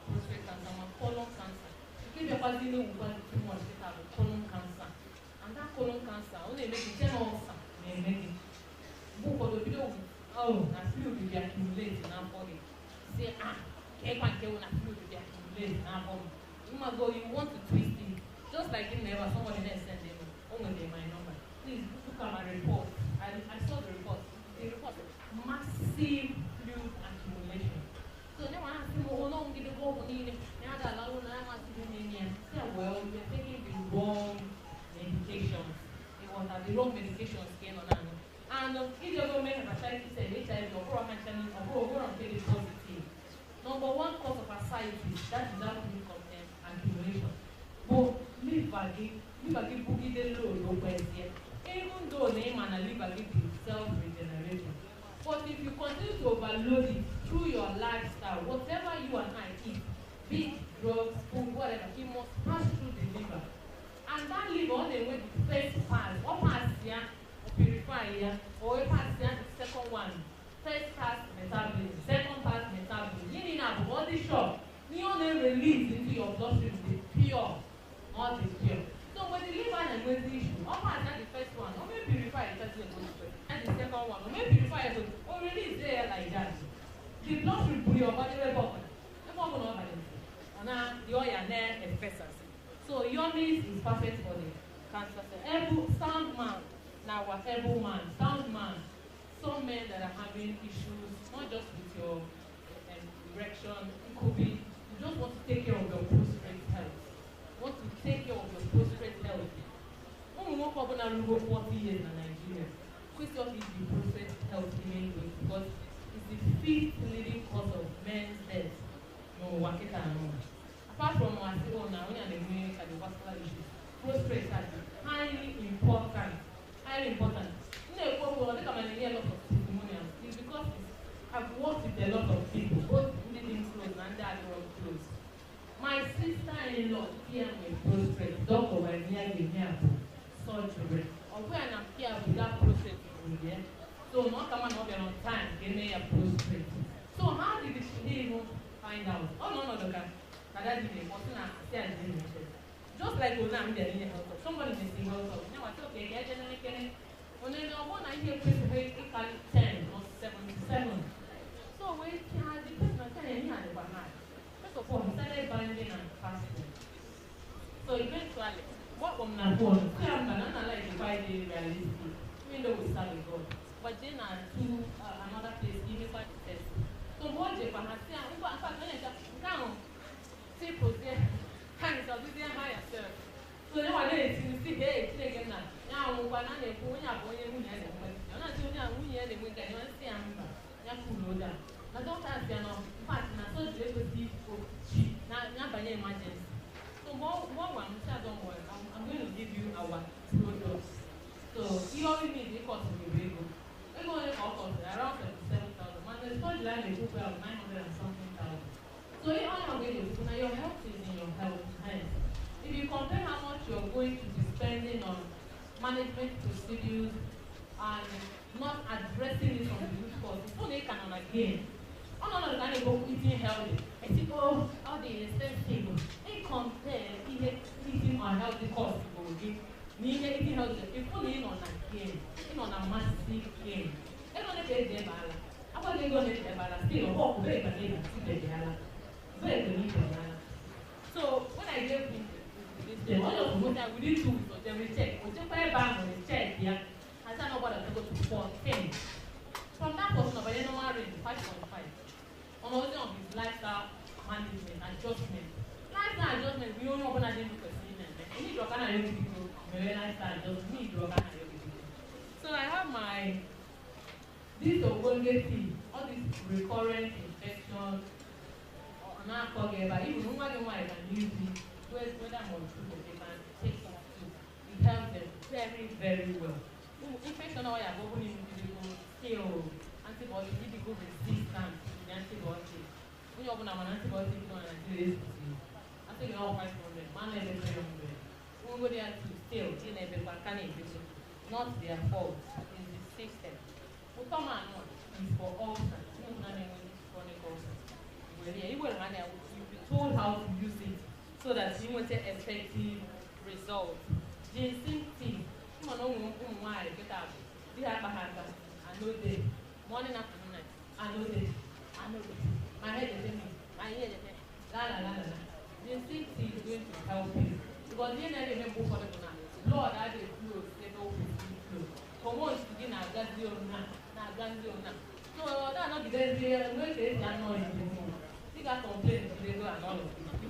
prostate cancer, colon cancer. If you're passing too much, you have colon cancer. And that colon cancer only makes it 10 ulcer. Book of the video, I feel to be accumulated in our body. Say, can't fluid to be accumulated in our body. You want to twist it. Just like in never, somebody else sent them, only my number. Please look at my report. I saw the report. The report massive fluid accumulation. So now I asked him, how long did the go need? Now that I well, we are taking the wrong medications. It was the wrong medications came on. And if you're going to make hepatitis and HIV or pro-mentioning or pro-positive, number one cause of ascites, that is that fluid accumulation. But liver boogie the low even though name and liver is self-regeneration. But if you continue to overload it through your lifestyle, whatever you and I eat, big drugs, food, whatever, it must pass through the liver. And that liver on the way the first pass, or pass here, purify here, or pass here the second one. First pass metabolism, second pass metabolism. You need a body shop. You only release into your bloodstream the pure, not the pure. So when the liver and when the issue, or pass the first one, or maybe purify it as and the second one, or maybe purify it, or release there like that. The bloodstream will your body report. And now the oil and then P.S.A. So U.I.P.P.S.A. is perfect for the cancer cell. Sound man, now what able man, sound man. Some men that are having issues, not just with your erection, it could be you just want to take care of your prostate health. You want to take care of your prostate health. When we walk up on our 40 years in Nigeria, question is the prostate health remain good because it's the 5th leading cause of men's death. No, apart from our now we are the main cardiovascular issues. Prostate is highly important. Highly important. I think I'm going to hear a lot of testimonials. It's because I've worked with a lot of people, both living close and that were close. My sister-in-law here with prostate, doctor by near the surgery. Or when I'm here with that prostate, so not come on time, give me a prostate. So how did she even find out? Oh no, doctor. Just like when I'm there in the house, somebody is in the house. Now I thought, okay, when I want to hear people 10 or 77. So we had the person telling me behind. First of all, he started binding and fasting. So eventually, what I'm not going to I'm not like the 5-day realistic, even though we start with God. But then I to another place, give me 5 tests. So what if I had said, I'm going to down. People there, hands are doing higher self. So now I didn't see, hey, again now. Now, when I'm going up, when you're not doing that, we are the winter, you want to see Anambra. You're cool down. I don't ask you now, in fact, I saw the little people, not by emergency. So, one, don't worry, I'm going to give you our products. So, you already need the cost of the vehicle. We're going to cost around 77,000. And the storage line is 900 and something thousand. So in all your videos, now your health is in your health hands. If you compare how much you're going to be spending on management procedures and not addressing it from the root cause, it's only can on again. On another kind of go eating healthy. I think all the expensive. They compare eating unhealthy cost you will give. Eating healthy. If only in on a game, in on a massive game. They don't pay them balance. I'm going to go to the balance. Still, walk away from them and see the balance. So when I gave him this them. All of them within 2 weeks, they will check. We check where bank will check here. I said nobody to go to 14. From that portion of a normal range, 5.5. On also of his lifestyle management, adjustment. Lifestyle adjustment, we only open a day because we need to kind of people. Lifestyle adjustment, we need to kind of people. So I have my this obesity, all these recurrent infections, and I forget, but even no matter why I can use it, whether I'm on food, they can take it too. It helps them very, very well. Infection or you have open individual still antibiotic, people resistant to the antibiotic. When you open up an antibiotic, you don't have I think you know 500, man level 300. We go there to still, not their fault, it's the system. What come on is for ulcers, chronic ulcers. You will be told how to use it so that you will get effective results. Ginseng tea, I know this. Morning, afternoon, night. I know this. My head is in me. My ear is in me. La. Ginseng tea is going to help you. Because you never remember for the now. Lord, I did flow, they know flow. For once to get now, that's the old now. So that's not the best way. No, it's not. You got complaints, they go and all of it.